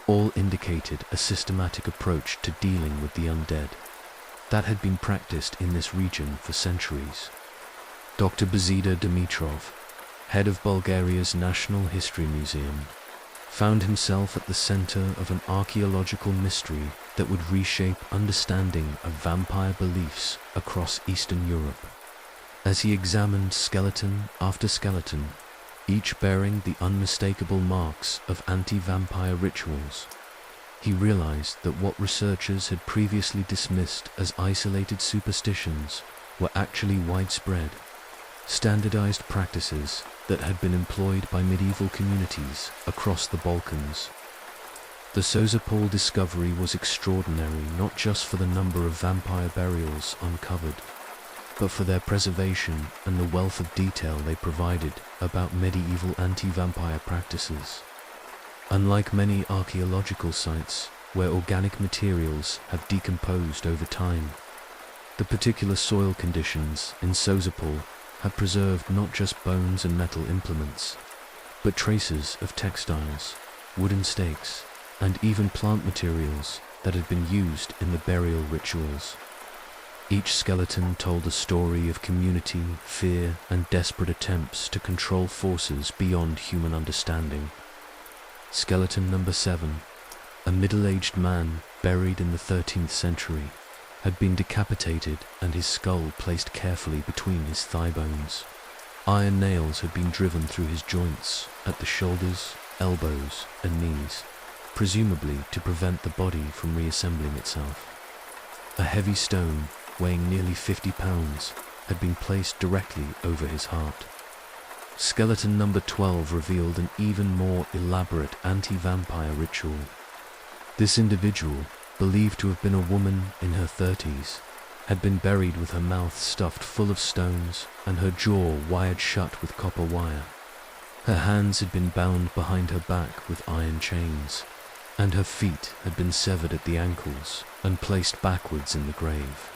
all indicated a systematic approach to dealing with the undead that had been practiced in this region for centuries. Dr. Bezida Dimitrov, head of Bulgaria's National History Museum, found himself at the center of an archaeological mystery that would reshape understanding of vampire beliefs across Eastern Europe. As he examined skeleton after skeleton, each bearing the unmistakable marks of anti-vampire rituals, he realized that what researchers had previously dismissed as isolated superstitions were actually widespread, standardized practices that had been employed by medieval communities across the Balkans. The Sozopol discovery was extraordinary not just for the number of vampire burials uncovered, but for their preservation and the wealth of detail they provided about medieval anti-vampire practices. Unlike many archaeological sites where organic materials have decomposed over time, the particular soil conditions in Sozopol had preserved not just bones and metal implements, but traces of textiles, wooden stakes, and even plant materials that had been used in the burial rituals. Each skeleton told a story of community, fear, and desperate attempts to control forces beyond human understanding. Skeleton number 7, a middle-aged man buried in the 13th century, had been decapitated and his skull placed carefully between his thigh bones. Iron nails had been driven through his joints at the shoulders, elbows, and knees, presumably to prevent the body from reassembling itself. A heavy stone, weighing nearly 50 pounds, had been placed directly over his heart. Skeleton number 12 revealed an even more elaborate anti-vampire ritual. This individual, believed to have been a woman in her 30s, had been buried with her mouth stuffed full of stones and her jaw wired shut with copper wire. Her hands had been bound behind her back with iron chains, and her feet had been severed at the ankles and placed backwards in the grave.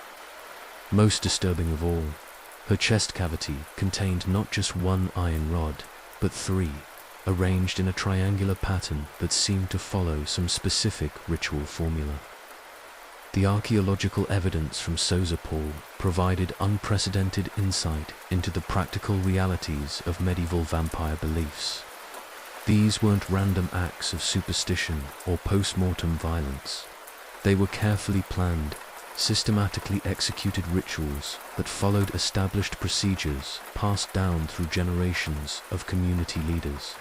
Most disturbing of all, her chest cavity contained not just one iron rod, but 3, arranged in a triangular pattern that seemed to follow some specific ritual formula. The archaeological evidence from Sozopol provided unprecedented insight into the practical realities of medieval vampire beliefs. These weren't random acts of superstition or post-mortem violence. They were carefully planned, systematically executed rituals that followed established procedures passed down through generations of community leaders.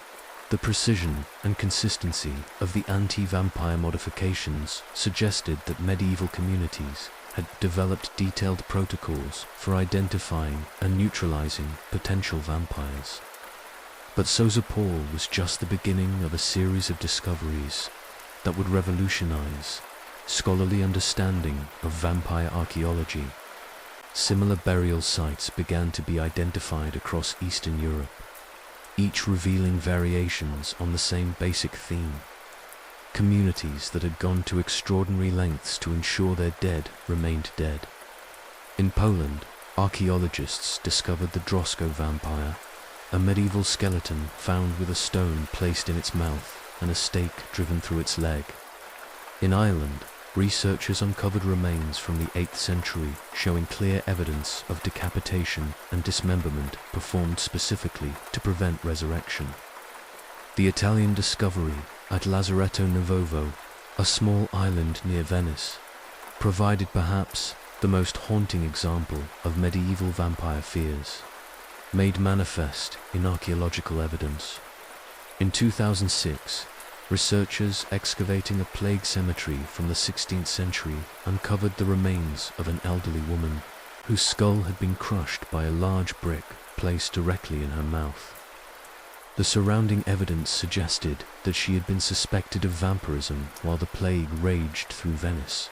The precision and consistency of the anti-vampire modifications suggested that medieval communities had developed detailed protocols for identifying and neutralizing potential vampires. But Sozopol was just the beginning of a series of discoveries that would revolutionize scholarly understanding of vampire archaeology. Similar burial sites began to be identified across Eastern Europe, each revealing variations on the same basic theme. Communities that had gone to extraordinary lengths to ensure their dead remained dead. In Poland, archaeologists discovered the Drosko vampire, a medieval skeleton found with a stone placed in its mouth and a stake driven through its leg. In Ireland, researchers uncovered remains from the 8th century showing clear evidence of decapitation and dismemberment performed specifically to prevent resurrection. The Italian discovery at Lazaretto Nuovo, a small island near Venice, provided perhaps the most haunting example of medieval vampire fears, made manifest in archaeological evidence. In 2006, researchers excavating a plague cemetery from the 16th century uncovered the remains of an elderly woman whose skull had been crushed by a large brick placed directly in her mouth. The surrounding evidence suggested that she had been suspected of vampirism while the plague raged through Venice,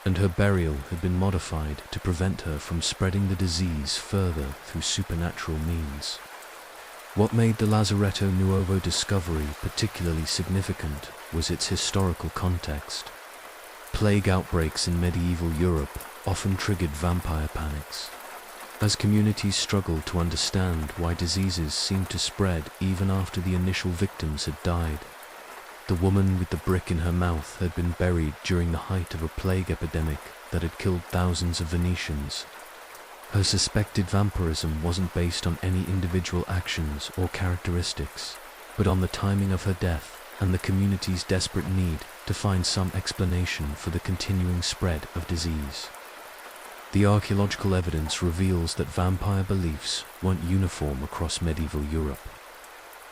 and her burial had been modified to prevent her from spreading the disease further through supernatural means. What made the Lazaretto Nuovo discovery particularly significant was its historical context. Plague outbreaks in medieval Europe often triggered vampire panics. As communities struggled to understand why diseases seemed to spread even after the initial victims had died, the woman with the brick in her mouth had been buried during the height of a plague epidemic that had killed thousands of Venetians. Her suspected vampirism wasn't based on any individual actions or characteristics, but on the timing of her death and the community's desperate need to find some explanation for the continuing spread of disease. The archaeological evidence reveals that vampire beliefs weren't uniform across medieval Europe.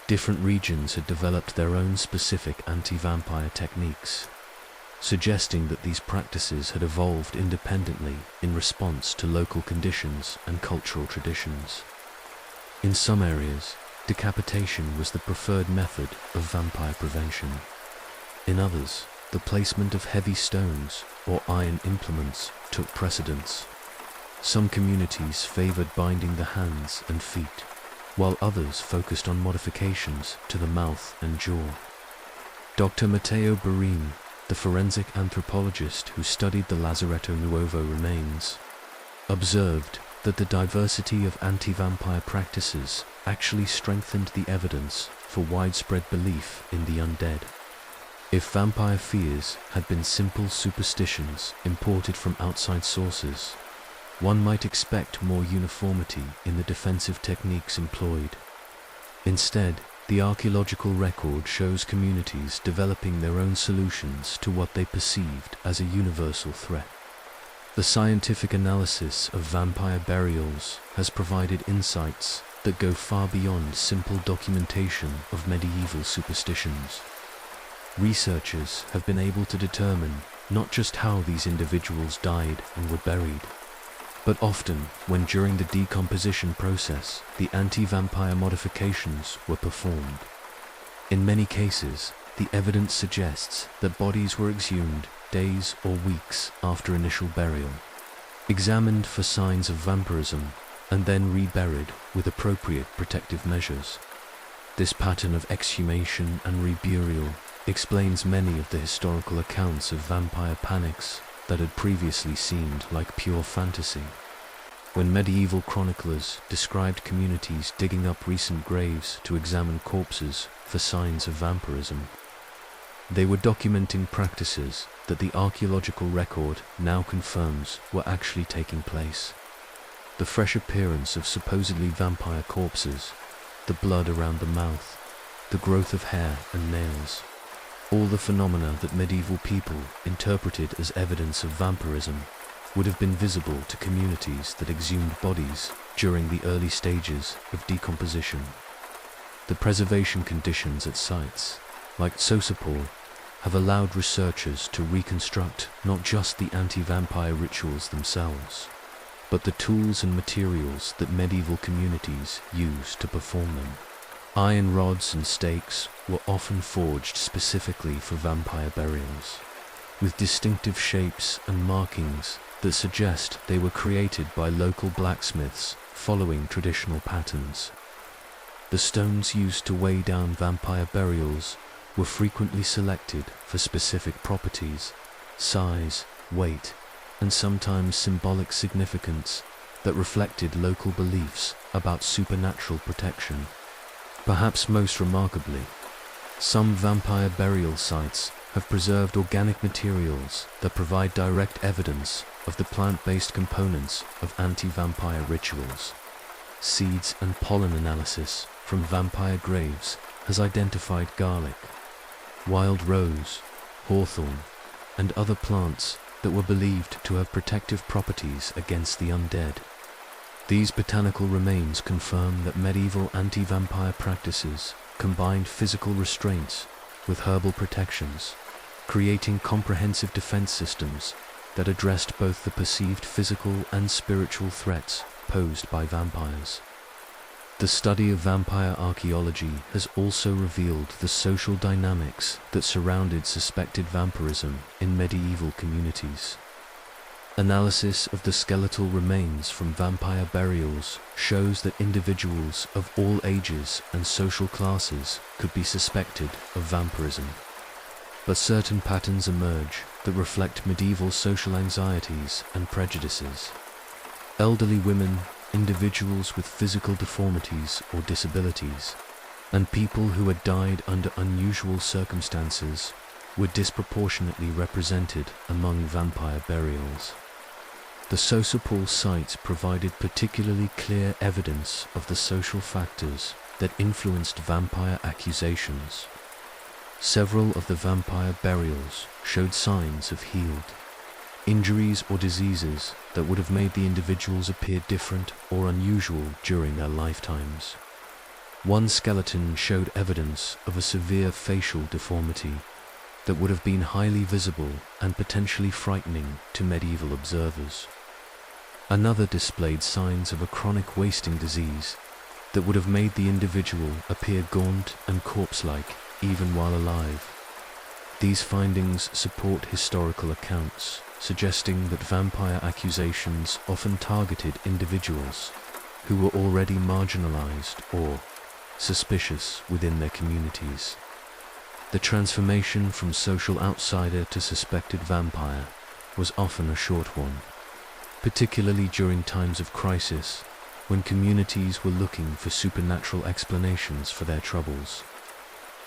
Different regions had developed their own specific anti-vampire techniques, suggesting that these practices had evolved independently in response to local conditions and cultural traditions. In some areas, decapitation was the preferred method of vampire prevention. In others, the placement of heavy stones or iron implements took precedence. Some communities favored binding the hands and feet, while others focused on modifications to the mouth and jaw. Dr. Matteo Barin, the forensic anthropologist who studied the Lazaretto Nuovo remains, observed that the diversity of anti-vampire practices actually strengthened the evidence for widespread belief in the undead. If vampire fears had been simple superstitions imported from outside sources, one might expect more uniformity in the defensive techniques employed. Instead, the archaeological record shows communities developing their own solutions to what they perceived as a universal threat. The scientific analysis of vampire burials has provided insights that go far beyond simple documentation of medieval superstitions. Researchers have been able to determine not just how these individuals died and were buried, but often when during the decomposition process the anti-vampire modifications were performed. In many cases, the evidence suggests that bodies were exhumed days or weeks after initial burial, examined for signs of vampirism, and then reburied with appropriate protective measures. This pattern of exhumation and reburial explains many of the historical accounts of vampire panics that had previously seemed like pure fantasy. When medieval chroniclers described communities digging up recent graves to examine corpses for signs of vampirism, they were documenting practices that the archaeological record now confirms were actually taking place. The fresh appearance of supposedly vampire corpses, the blood around the mouth, the growth of hair and nails, all the phenomena that medieval people interpreted as evidence of vampirism would have been visible to communities that exhumed bodies during the early stages of decomposition. The preservation conditions at sites like Sosopol have allowed researchers to reconstruct not just the anti-vampire rituals themselves, but the tools and materials that medieval communities used to perform them. Iron rods and stakes were often forged specifically for vampire burials, with distinctive shapes and markings that suggest they were created by local blacksmiths following traditional patterns. The stones used to weigh down vampire burials were frequently selected for specific properties, size, weight, and sometimes symbolic significance that reflected local beliefs about supernatural protection. Perhaps most remarkably, some vampire burial sites have preserved organic materials that provide direct evidence of the plant-based components of anti-vampire rituals. Seeds and pollen analysis from vampire graves has identified garlic, wild rose, hawthorn, and other plants that were believed to have protective properties against the undead. These botanical remains confirm that medieval anti-vampire practices combined physical restraints with herbal protections, creating comprehensive defense systems that addressed both the perceived physical and spiritual threats posed by vampires. The study of vampire archaeology has also revealed the social dynamics that surrounded suspected vampirism in medieval communities. Analysis of the skeletal remains from vampire burials shows that individuals of all ages and social classes could be suspected of vampirism. But certain patterns emerge that reflect medieval social anxieties and prejudices. Elderly women, individuals with physical deformities or disabilities, and people who had died under unusual circumstances were disproportionately represented among vampire burials. The Sosopol site provided particularly clear evidence of the social factors that influenced vampire accusations. Several of the vampire burials showed signs of healed injuries or diseases that would have made the individuals appear different or unusual during their lifetimes. One skeleton showed evidence of a severe facial deformity that would have been highly visible and potentially frightening to medieval observers. Another displayed signs of a chronic wasting disease that would have made the individual appear gaunt and corpse-like even while alive. These findings support historical accounts, suggesting that vampire accusations often targeted individuals who were already marginalized or suspicious within their communities. The transformation from social outsider to suspected vampire was often a short one, particularly during times of crisis when communities were looking for supernatural explanations for their troubles.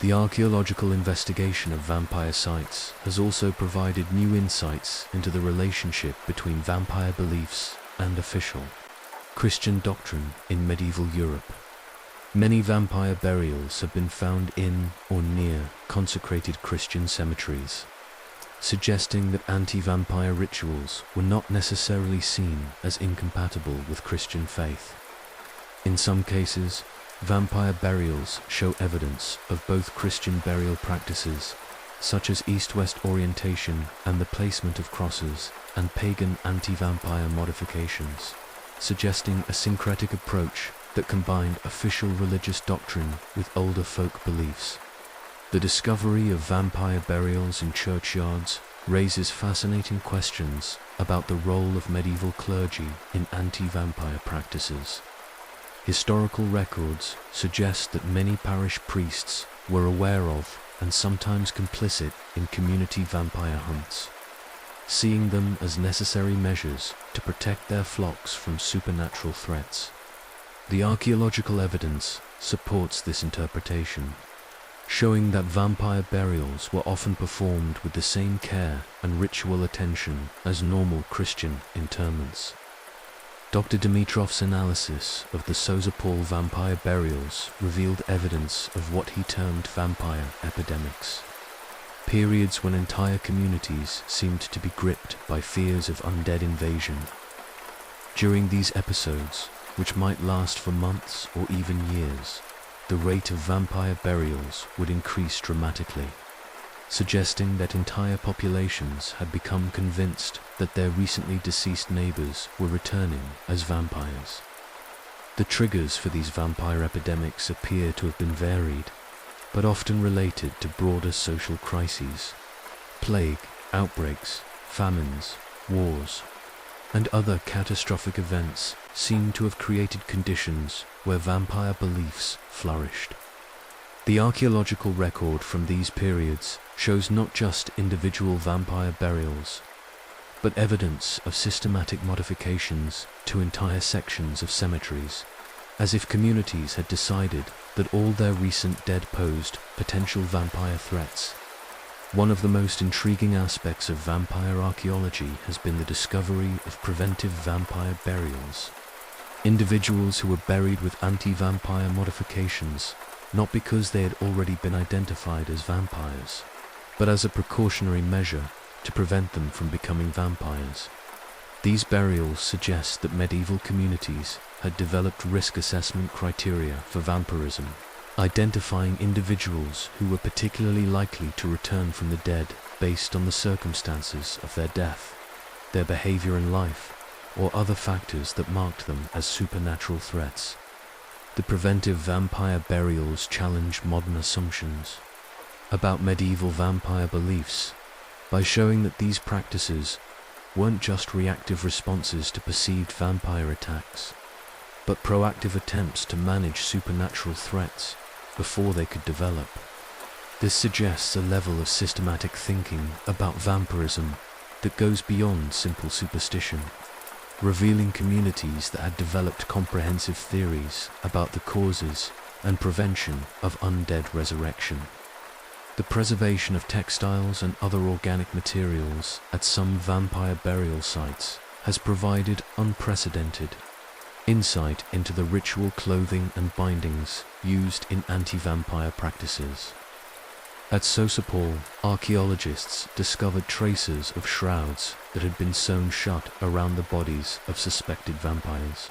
The archaeological investigation of vampire sites has also provided new insights into the relationship between vampire beliefs and official Christian doctrine in medieval Europe. Many vampire burials have been found in or near consecrated Christian cemeteries, suggesting that anti-vampire rituals were not necessarily seen as incompatible with Christian faith. In some cases, vampire burials show evidence of both Christian burial practices, such as east-west orientation and the placement of crosses, and pagan anti-vampire modifications, suggesting a syncretic approach that combined official religious doctrine with older folk beliefs. The discovery of vampire burials in churchyards raises fascinating questions about the role of medieval clergy in anti-vampire practices. Historical records suggest that many parish priests were aware of and sometimes complicit in community vampire hunts, seeing them as necessary measures to protect their flocks from supernatural threats. The archaeological evidence supports this interpretation, showing that vampire burials were often performed with the same care and ritual attention as normal Christian interments. Dr. Dimitrov's analysis of the Sozopol vampire burials revealed evidence of what he termed vampire epidemics, periods when entire communities seemed to be gripped by fears of undead invasion. During these episodes, which might last for months or even years, the rate of vampire burials would increase dramatically, suggesting that entire populations had become convinced that their recently deceased neighbors were returning as vampires. The triggers for these vampire epidemics appear to have been varied, but often related to broader social crises. Plague, outbreaks, famines, wars, and other catastrophic events seem to have created conditions where vampire beliefs flourished. The archaeological record from these periods shows not just individual vampire burials, but evidence of systematic modifications to entire sections of cemeteries, as if communities had decided that all their recent dead posed potential vampire threats. One of the most intriguing aspects of vampire archaeology has been the discovery of preventive vampire burials. Individuals who were buried with anti-vampire modifications, not because they had already been identified as vampires, but as a precautionary measure to prevent them from becoming vampires. These burials suggest that medieval communities had developed risk assessment criteria for vampirism, identifying individuals who were particularly likely to return from the dead based on the circumstances of their death, their behavior in life, or other factors that marked them as supernatural threats. The preventive vampire burials challenge modern assumptions about medieval vampire beliefs by showing that these practices weren't just reactive responses to perceived vampire attacks, but proactive attempts to manage supernatural threats before they could develop. This suggests a level of systematic thinking about vampirism that goes beyond simple superstition, revealing communities that had developed comprehensive theories about the causes and prevention of undead resurrection. The preservation of textiles and other organic materials at some vampire burial sites has provided unprecedented insight into the ritual clothing and bindings used in anti-vampire practices. At Sosopol, archaeologists discovered traces of shrouds that had been sewn shut around the bodies of suspected vampires,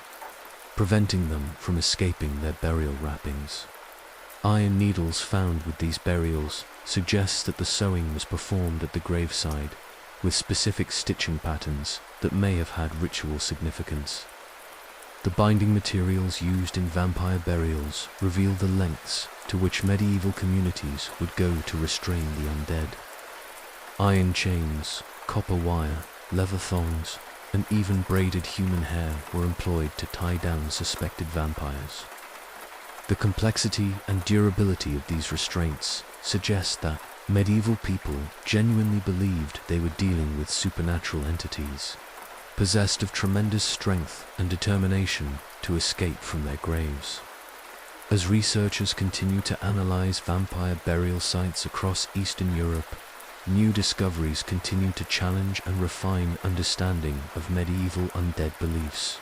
preventing them from escaping their burial wrappings. Iron needles found with these burials suggests that the sewing was performed at the graveside, with specific stitching patterns that may have had ritual significance. The binding materials used in vampire burials reveal the lengths to which medieval communities would go to restrain the undead. Iron chains, copper wire, leather thongs, and even braided human hair were employed to tie down suspected vampires. The complexity and durability of these restraints suggest that medieval people genuinely believed they were dealing with supernatural entities, possessed of tremendous strength and determination to escape from their graves. As researchers continue to analyze vampire burial sites across Eastern Europe, new discoveries continue to challenge and refine understanding of medieval undead beliefs.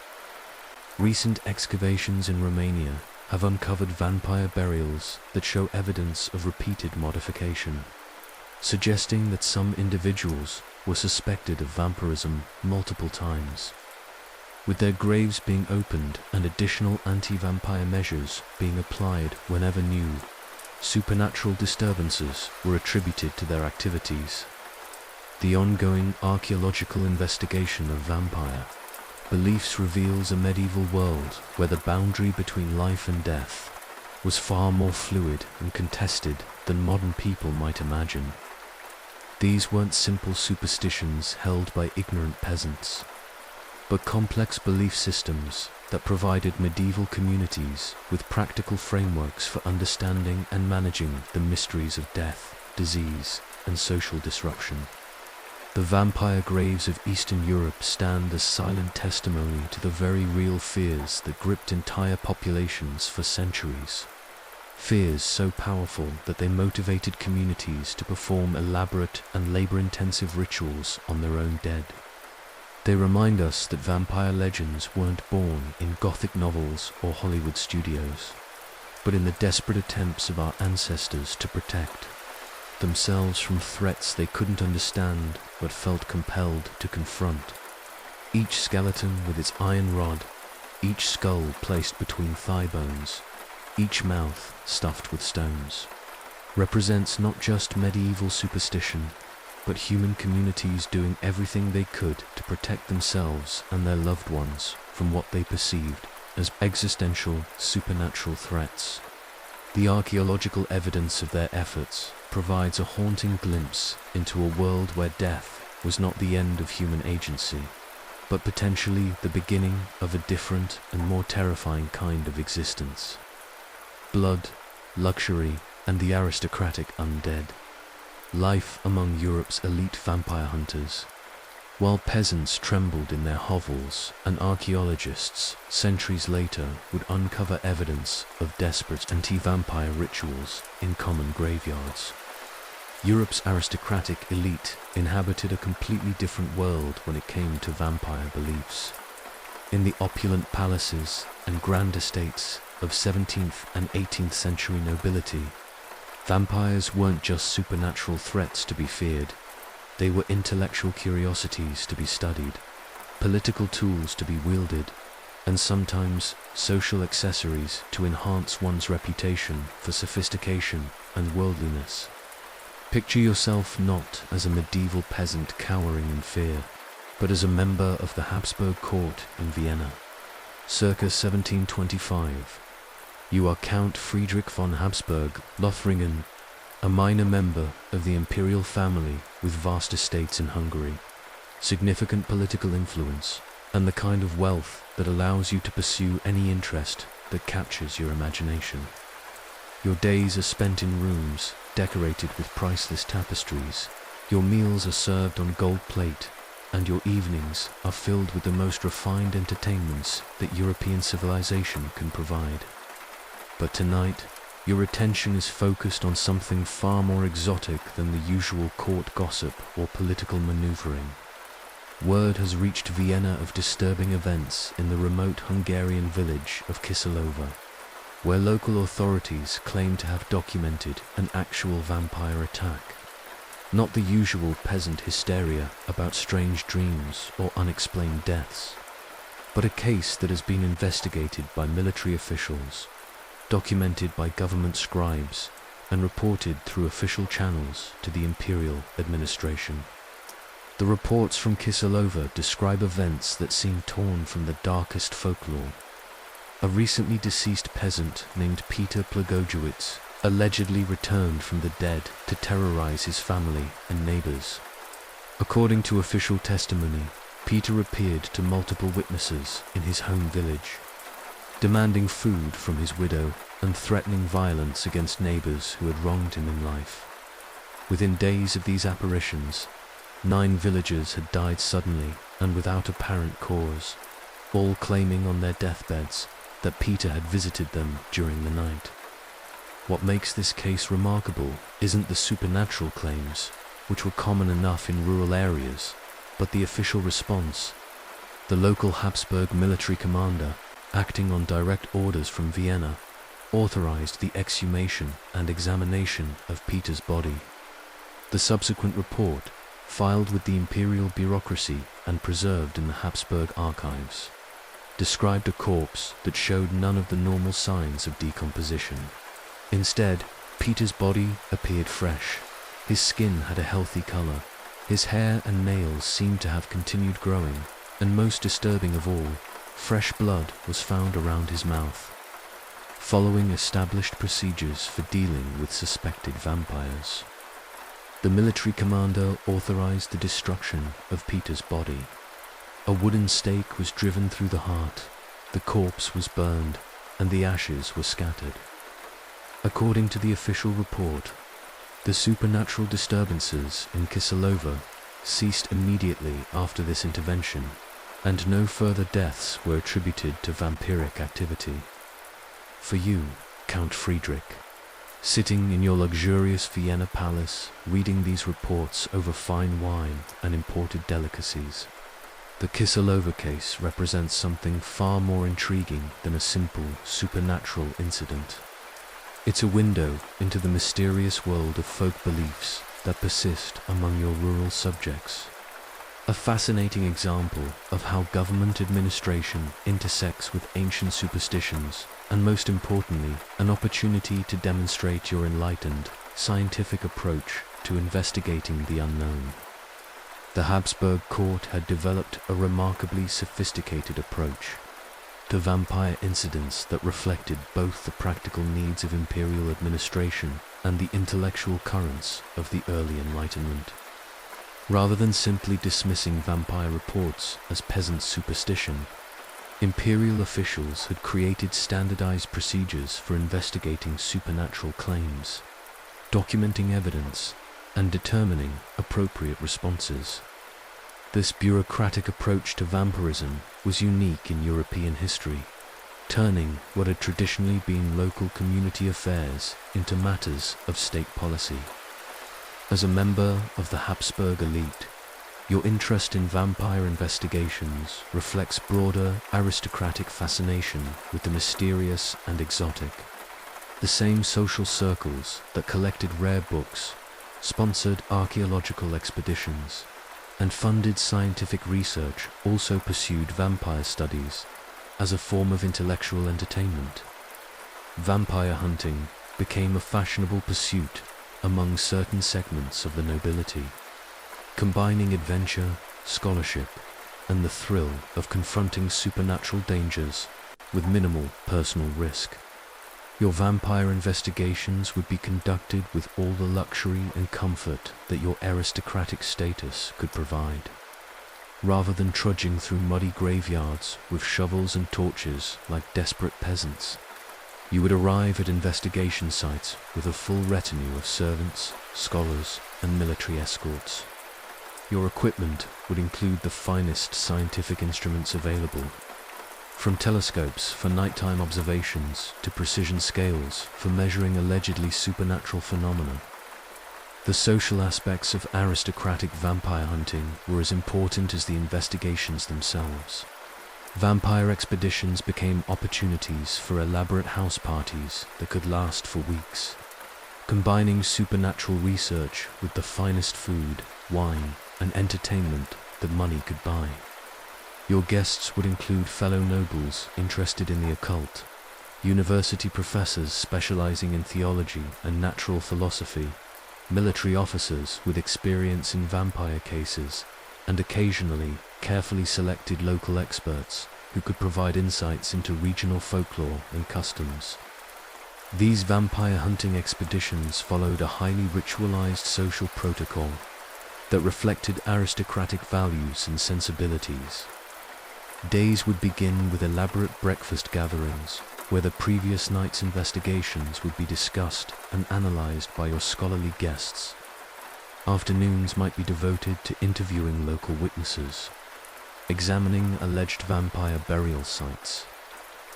Recent excavations in Romania have uncovered vampire burials that show evidence of repeated modification, suggesting that some individuals were suspected of vampirism multiple times. With their graves being opened and additional anti-vampire measures being applied whenever new, supernatural disturbances were attributed to their activities. The ongoing archaeological investigation of vampire beliefs reveals a medieval world where the boundary between life and death was far more fluid and contested than modern people might imagine. These weren't simple superstitions held by ignorant peasants, but complex belief systems that provided medieval communities with practical frameworks for understanding and managing the mysteries of death, disease, and social disruption. The vampire graves of Eastern Europe stand as silent testimony to the very real fears that gripped entire populations for centuries. Fears so powerful that they motivated communities to perform elaborate and labor-intensive rituals on their own dead. They remind us that vampire legends weren't born in Gothic novels or Hollywood studios, but in the desperate attempts of our ancestors to protect themselves from threats they couldn't understand but felt compelled to confront. Each skeleton with its iron rod, each skull placed between thigh bones, each mouth stuffed with stones, represents not just medieval superstition, but human communities doing everything they could to protect themselves and their loved ones from what they perceived as existential supernatural threats. The archaeological evidence of their efforts provides a haunting glimpse into a world where death was not the end of human agency, but potentially the beginning of a different and more terrifying kind of existence. Blood, luxury, and the aristocratic undead. Life among Europe's elite vampire hunters. While peasants trembled in their hovels, and archaeologists, centuries later, would uncover evidence of desperate anti-vampire rituals in common graveyards. Europe's aristocratic elite inhabited a completely different world when it came to vampire beliefs. In the opulent palaces and grand estates of 17th and 18th century nobility, vampires weren't just supernatural threats to be feared. They were intellectual curiosities to be studied, political tools to be wielded, and sometimes social accessories to enhance one's reputation for sophistication and worldliness. Picture yourself not as a medieval peasant cowering in fear, but as a member of the Habsburg court in Vienna, circa 1725. You are Count Friedrich von Habsburg Lothringen, a minor member of the imperial family with vast estates in Hungary, significant political influence, and the kind of wealth that allows you to pursue any interest that captures your imagination. Your days are spent in rooms decorated with priceless tapestries, your meals are served on gold plate, and your evenings are filled with the most refined entertainments that European civilization can provide. But tonight, your attention is focused on something far more exotic than the usual court gossip or political maneuvering. Word has reached Vienna of disturbing events in the remote Hungarian village of Kisilova. where local authorities claim to have documented an actual vampire attack. Not the usual peasant hysteria about strange dreams or unexplained deaths, but a case that has been investigated by military officials, documented by government scribes, and reported through official channels to the imperial administration. The reports from Kiselova describe events that seem torn from the darkest folklore. A recently deceased peasant named Peter Plagojewicz allegedly returned from the dead to terrorize his family and neighbors. According to official testimony, Peter appeared to multiple witnesses in his home village, demanding food from his widow and threatening violence against neighbors who had wronged him in life. Within days of these apparitions, 9 villagers had died suddenly and without apparent cause, all claiming on their deathbeds that Peter had visited them during the night. What makes this case remarkable isn't the supernatural claims, which were common enough in rural areas, but the official response. The local Habsburg military commander, acting on direct orders from Vienna, authorized the exhumation and examination of Peter's body. The subsequent report, filed with the imperial bureaucracy and preserved in the Habsburg archives, described a corpse that showed none of the normal signs of decomposition. Instead, Peter's body appeared fresh. His skin had a healthy color. His hair and nails seemed to have continued growing, and most disturbing of all, fresh blood was found around his mouth. Following established procedures for dealing with suspected vampires, the military commander authorized the destruction of Peter's body. A wooden stake was driven through the heart, the corpse was burned, and the ashes were scattered. According to the official report, the supernatural disturbances in Kiselova ceased immediately after this intervention, and no further deaths were attributed to vampiric activity. For you, Count Friedrich, sitting in your luxurious Vienna palace, reading these reports over fine wine and imported delicacies, the Kiselova case represents something far more intriguing than a simple supernatural incident. It's a window into the mysterious world of folk beliefs that persist among your rural subjects. A fascinating example of how government administration intersects with ancient superstitions, and most importantly, an opportunity to demonstrate your enlightened, scientific approach to investigating the unknown. The Habsburg court had developed a remarkably sophisticated approach to vampire incidents that reflected both the practical needs of imperial administration and the intellectual currents of the early Enlightenment. Rather than simply dismissing vampire reports as peasant superstition, imperial officials had created standardized procedures for investigating supernatural claims, documenting evidence, and determining appropriate responses. This bureaucratic approach to vampirism was unique in European history, turning what had traditionally been local community affairs into matters of state policy. As a member of the Habsburg elite, your interest in vampire investigations reflects broader aristocratic fascination with the mysterious and exotic. The same social circles that collected rare books, sponsored archaeological expeditions, and funded scientific research also pursued vampire studies as a form of intellectual entertainment. Vampire hunting became a fashionable pursuit among certain segments of the nobility, combining adventure, scholarship, and the thrill of confronting supernatural dangers with minimal personal risk. Your vampire investigations would be conducted with all the luxury and comfort that your aristocratic status could provide. Rather than trudging through muddy graveyards with shovels and torches like desperate peasants, you would arrive at investigation sites with a full retinue of servants, scholars, and military escorts. Your equipment would include the finest scientific instruments available, from telescopes for nighttime observations to precision scales for measuring allegedly supernatural phenomena. The social aspects of aristocratic vampire hunting were as important as the investigations themselves. Vampire expeditions became opportunities for elaborate house parties that could last for weeks, combining supernatural research with the finest food, wine, and entertainment that money could buy. Your guests would include fellow nobles interested in the occult, university professors specializing in theology and natural philosophy, military officers with experience in vampire cases, and occasionally carefully selected local experts who could provide insights into regional folklore and customs. These vampire hunting expeditions followed a highly ritualized social protocol that reflected aristocratic values and sensibilities. Days would begin with elaborate breakfast gatherings, where the previous night's investigations would be discussed and analyzed by your scholarly guests. Afternoons might be devoted to interviewing local witnesses, examining alleged vampire burial sites,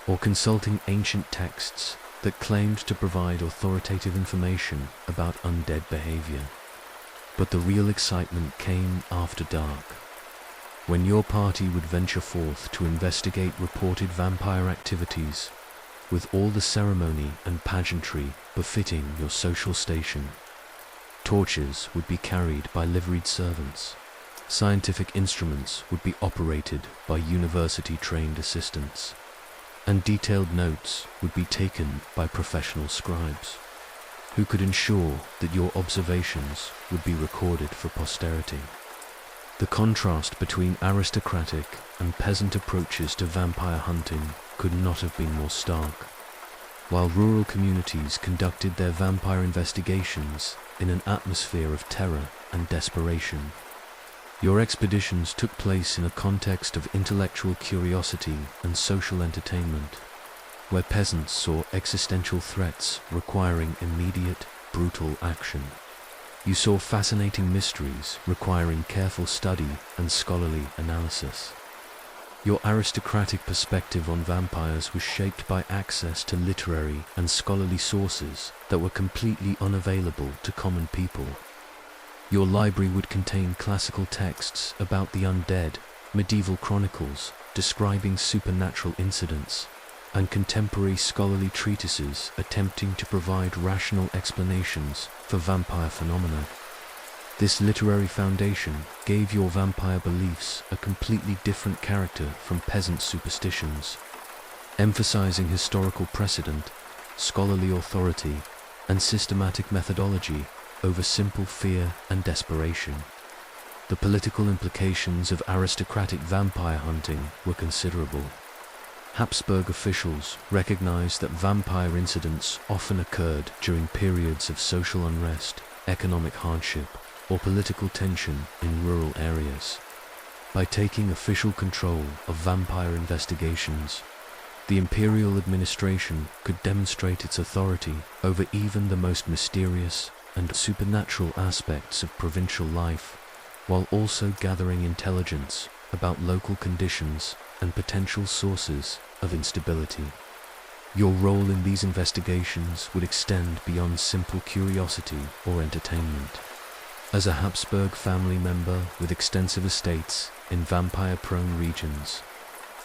or consulting ancient texts that claimed to provide authoritative information about undead behavior. But the real excitement came after dark, when your party would venture forth to investigate reported vampire activities with all the ceremony and pageantry befitting your social station. Torches would be carried by liveried servants. Scientific instruments would be operated by university-trained assistants, and detailed notes would be taken by professional scribes, who could ensure that your observations would be recorded for posterity. The contrast between aristocratic and peasant approaches to vampire hunting could not have been more stark. While rural communities conducted their vampire investigations in an atmosphere of terror and desperation, your expeditions took place in a context of intellectual curiosity and social entertainment, where peasants saw existential threats requiring immediate, brutal action. You saw fascinating mysteries requiring careful study and scholarly analysis. Your aristocratic perspective on vampires was shaped by access to literary and scholarly sources that were completely unavailable to common people. Your library would contain classical texts about the undead, medieval chronicles describing supernatural incidents, and contemporary scholarly treatises attempting to provide rational explanations for vampire phenomena. This literary foundation gave your vampire beliefs a completely different character from peasant superstitions, emphasizing historical precedent, scholarly authority, and systematic methodology over simple fear and desperation. The political implications of aristocratic vampire hunting were considerable. Habsburg officials recognized that vampire incidents often occurred during periods of social unrest, economic hardship, or political tension in rural areas. By taking official control of vampire investigations, the imperial administration could demonstrate its authority over even the most mysterious and supernatural aspects of provincial life, while also gathering intelligence about local conditions and potential sources of instability. Your role in these investigations would extend beyond simple curiosity or entertainment. As a Habsburg family member with extensive estates in vampire-prone regions,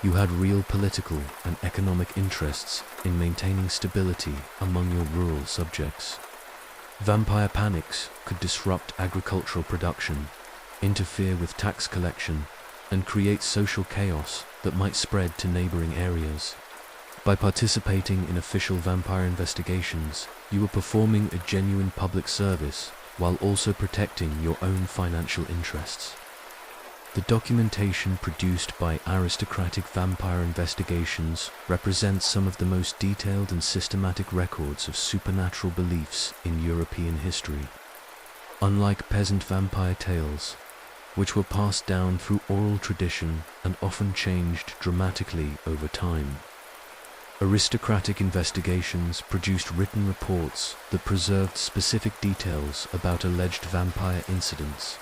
you had real political and economic interests in maintaining stability among your rural subjects. Vampire panics could disrupt agricultural production, interfere with tax collection, and create social chaos that might spread to neighboring areas. By participating in official vampire investigations, you were performing a genuine public service while also protecting your own financial interests. The documentation produced by aristocratic vampire investigations represents some of the most detailed and systematic records of supernatural beliefs in European history. Unlike peasant vampire tales, which were passed down through oral tradition and often changed dramatically over time, aristocratic investigations produced written reports that preserved specific details about alleged vampire incidents,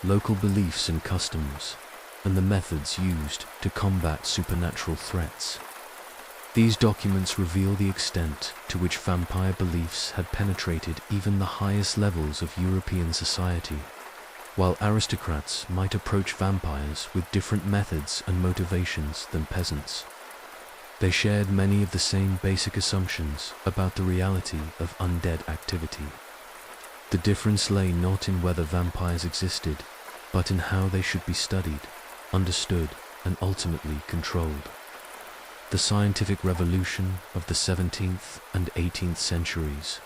local beliefs and customs, and the methods used to combat supernatural threats. These documents reveal the extent to which vampire beliefs had penetrated even the highest levels of European society, While aristocrats might approach vampires with different methods and motivations than peasants, they shared many of the same basic assumptions about the reality of undead activity. The difference lay not in whether vampires existed, but in how they should be studied, understood, and ultimately controlled. The scientific revolution of the 17th and 18th centuries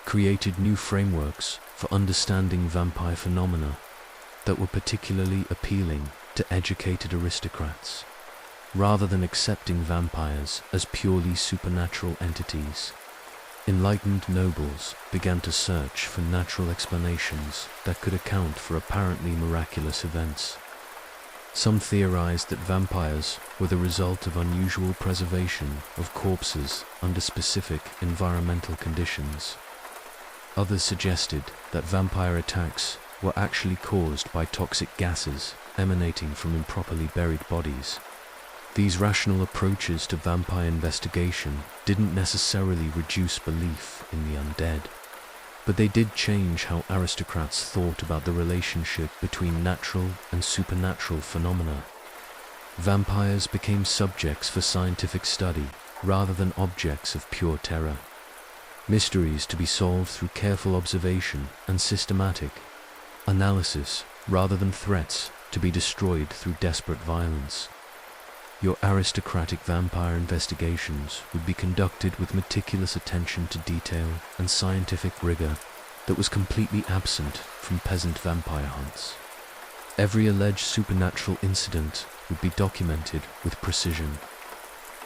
created new frameworks for understanding vampire phenomena that were particularly appealing to educated aristocrats, rather than accepting vampires as purely supernatural entities. Enlightened nobles began to search for natural explanations that could account for apparently miraculous events. Some theorized that vampires were the result of unusual preservation of corpses under specific environmental conditions. Others suggested that vampire attacks were actually caused by toxic gases emanating from improperly buried bodies. These rational approaches to vampire investigation didn't necessarily reduce belief in the undead, but they did change how aristocrats thought about the relationship between natural and supernatural phenomena. Vampires became subjects for scientific study rather than objects of pure terror. Mysteries to be solved through careful observation and systematic analysis rather than threats to be destroyed through desperate violence. Your aristocratic vampire investigations would be conducted with meticulous attention to detail and scientific rigor that was completely absent from peasant vampire hunts. Every alleged supernatural incident would be documented with precision.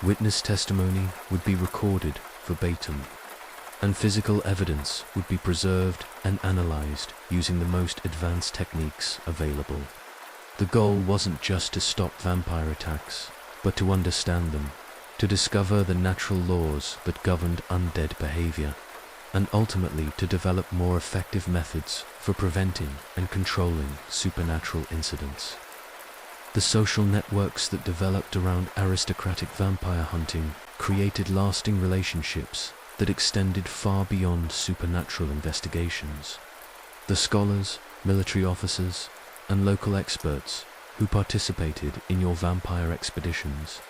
Witness testimony would be recorded verbatim, and physical evidence would be preserved and analyzed using the most advanced techniques available. The goal wasn't just to stop vampire attacks, but to understand them, to discover the natural laws that governed undead behavior, and ultimately to develop more effective methods for preventing and controlling supernatural incidents. The social networks that developed around aristocratic vampire hunting created lasting relationships that extended far beyond supernatural investigations. The scholars, military officers, and local experts who participated in your vampire expeditions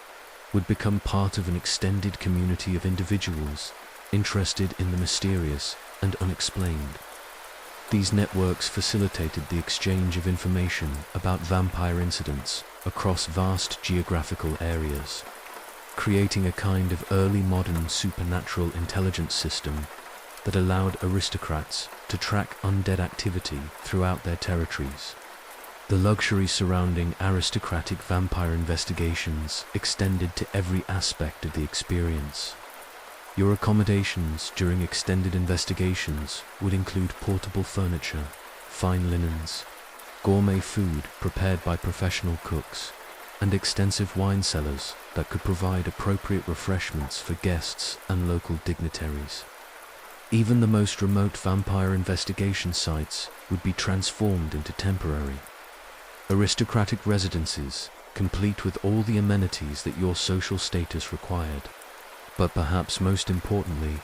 would become part of an extended community of individuals interested in the mysterious and unexplained. These networks facilitated the exchange of information about vampire incidents across vast geographical areas, creating a kind of early modern supernatural intelligence system that allowed aristocrats to track undead activity throughout their territories. The luxury surrounding aristocratic vampire investigations extended to every aspect of the experience. Your accommodations during extended investigations would include portable furniture, fine linens, gourmet food prepared by professional cooks, and extensive wine cellars that could provide appropriate refreshments for guests and local dignitaries. Even the most remote vampire investigation sites would be transformed into temporary, aristocratic residences, complete with all the amenities that your social status required. But perhaps most importantly,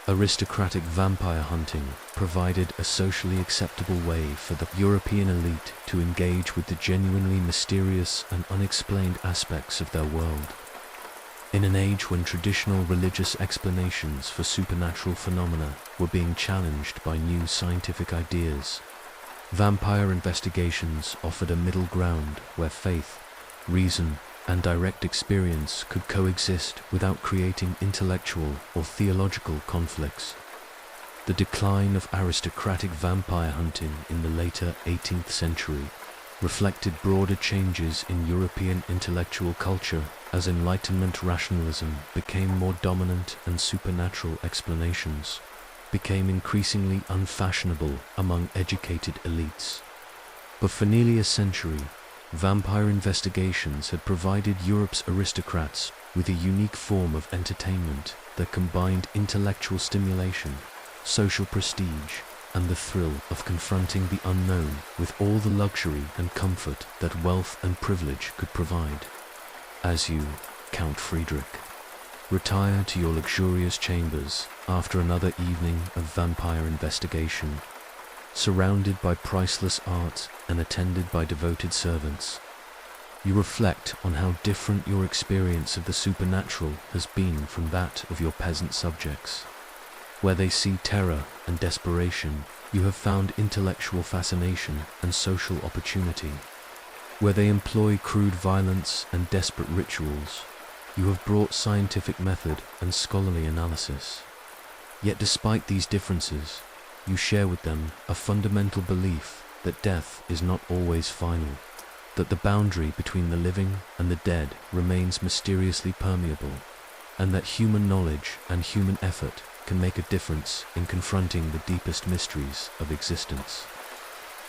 aristocratic vampire hunting provided a socially acceptable way for the European elite to engage with the genuinely mysterious and unexplained aspects of their world. In an age when traditional religious explanations for supernatural phenomena were being challenged by new scientific ideas, vampire investigations offered a middle ground where faith, reason, and direct experience could coexist without creating intellectual or theological conflicts. The decline of aristocratic vampire hunting in the later 18th century reflected broader changes in European intellectual culture as Enlightenment rationalism became more dominant and supernatural explanations became increasingly unfashionable among educated elites. But for nearly a century, vampire investigations had provided Europe's aristocrats with a unique form of entertainment that combined intellectual stimulation, social prestige, and the thrill of confronting the unknown with all the luxury and comfort that wealth and privilege could provide. As you, Count Friedrich, retire to your luxurious chambers after another evening of vampire investigation, surrounded by priceless art and attended by devoted servants. You reflect on how different your experience of the supernatural has been from that of your peasant subjects. Where they see terror and desperation, you have found intellectual fascination and social opportunity. Where they employ crude violence and desperate rituals, you have brought scientific method and scholarly analysis. Yet despite these differences, you share with them a fundamental belief that death is not always final, that the boundary between the living and the dead remains mysteriously permeable, and that human knowledge and human effort can make a difference in confronting the deepest mysteries of existence.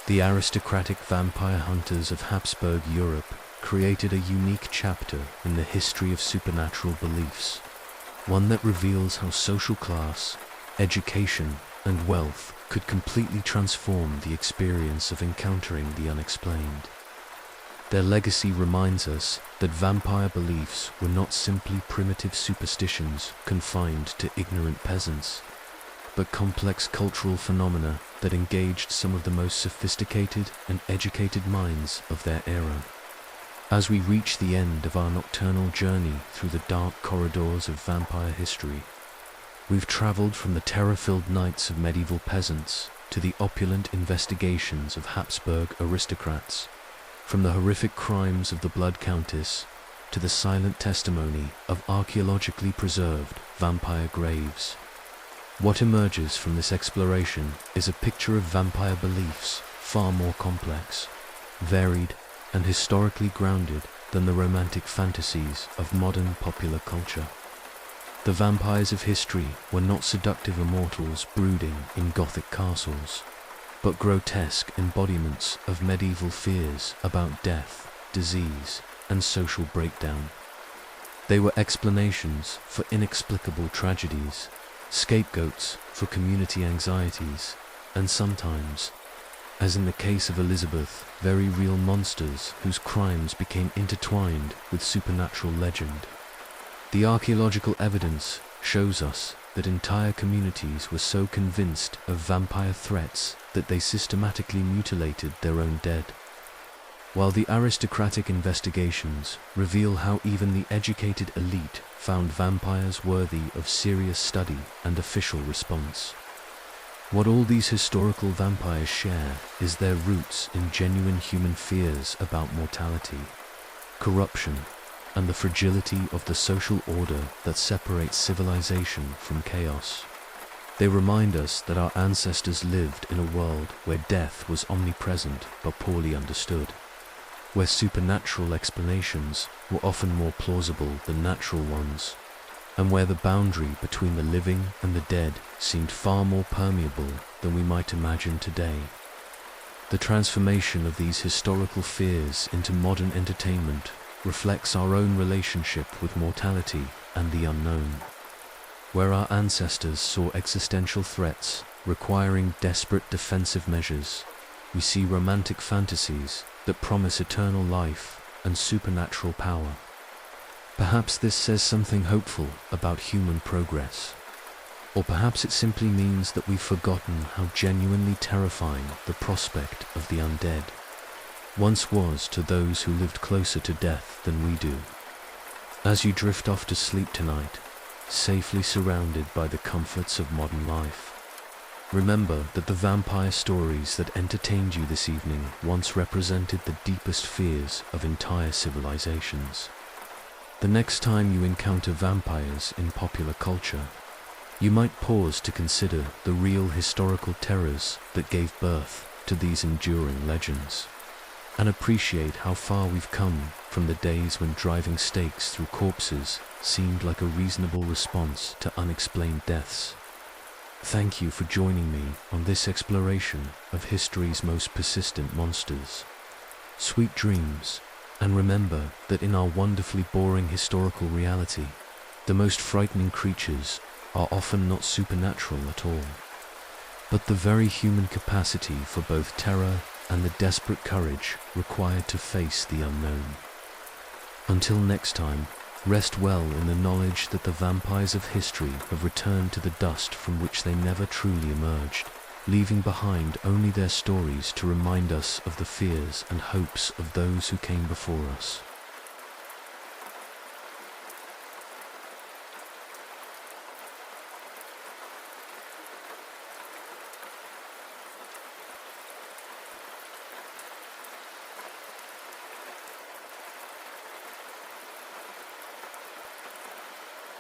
The aristocratic vampire hunters of Habsburg Europe created a unique chapter in the history of supernatural beliefs, one that reveals how social class, education, and wealth could completely transform the experience of encountering the unexplained. Their legacy reminds us that vampire beliefs were not simply primitive superstitions confined to ignorant peasants, but complex cultural phenomena that engaged some of the most sophisticated and educated minds of their era. As we reach the end of our nocturnal journey through the dark corridors of vampire history, we've traveled from the terror-filled nights of medieval peasants to the opulent investigations of Habsburg aristocrats, from the horrific crimes of the Blood Countess to the silent testimony of archaeologically preserved vampire graves. What emerges from this exploration is a picture of vampire beliefs far more complex, varied, and historically grounded than the romantic fantasies of modern popular culture. The vampires of history were not seductive immortals brooding in Gothic castles, but grotesque embodiments of medieval fears about death, disease, and social breakdown. They were explanations for inexplicable tragedies, scapegoats for community anxieties, and sometimes, as in the case of Elizabeth, very real monsters whose crimes became intertwined with supernatural legend. The archaeological evidence shows us that entire communities were so convinced of vampire threats that they systematically mutilated their own dead, while the aristocratic investigations reveal how even the educated elite found vampires worthy of serious study and official response. What all these historical vampires share is their roots in genuine human fears about mortality, corruption, and the fragility of the social order that separates civilization from chaos. They remind us that our ancestors lived in a world where death was omnipresent but poorly understood, where supernatural explanations were often more plausible than natural ones, and where the boundary between the living and the dead seemed far more permeable than we might imagine today. The transformation of these historical fears into modern entertainment reflects our own relationship with mortality and the unknown. Where our ancestors saw existential threats requiring desperate defensive measures, we see romantic fantasies that promise eternal life and supernatural power. Perhaps this says something hopeful about human progress, or perhaps it simply means that we've forgotten how genuinely terrifying the prospect of the undead once was to those who lived closer to death than we do. As you drift off to sleep tonight, safely surrounded by the comforts of modern life, remember that the vampire stories that entertained you this evening once represented the deepest fears of entire civilizations. The next time you encounter vampires in popular culture, you might pause to consider the real historical terrors that gave birth to these enduring legends, and appreciate how far we've come from the days when driving stakes through corpses seemed like a reasonable response to unexplained deaths. Thank you for joining me on this exploration of history's most persistent monsters. Sweet dreams, and remember that in our wonderfully boring historical reality, the most frightening creatures are often not supernatural at all, but the very human capacity for both terror and the desperate courage required to face the unknown. Until next time, rest well in the knowledge that the vampires of history have returned to the dust from which they never truly emerged, leaving behind only their stories to remind us of the fears and hopes of those who came before us.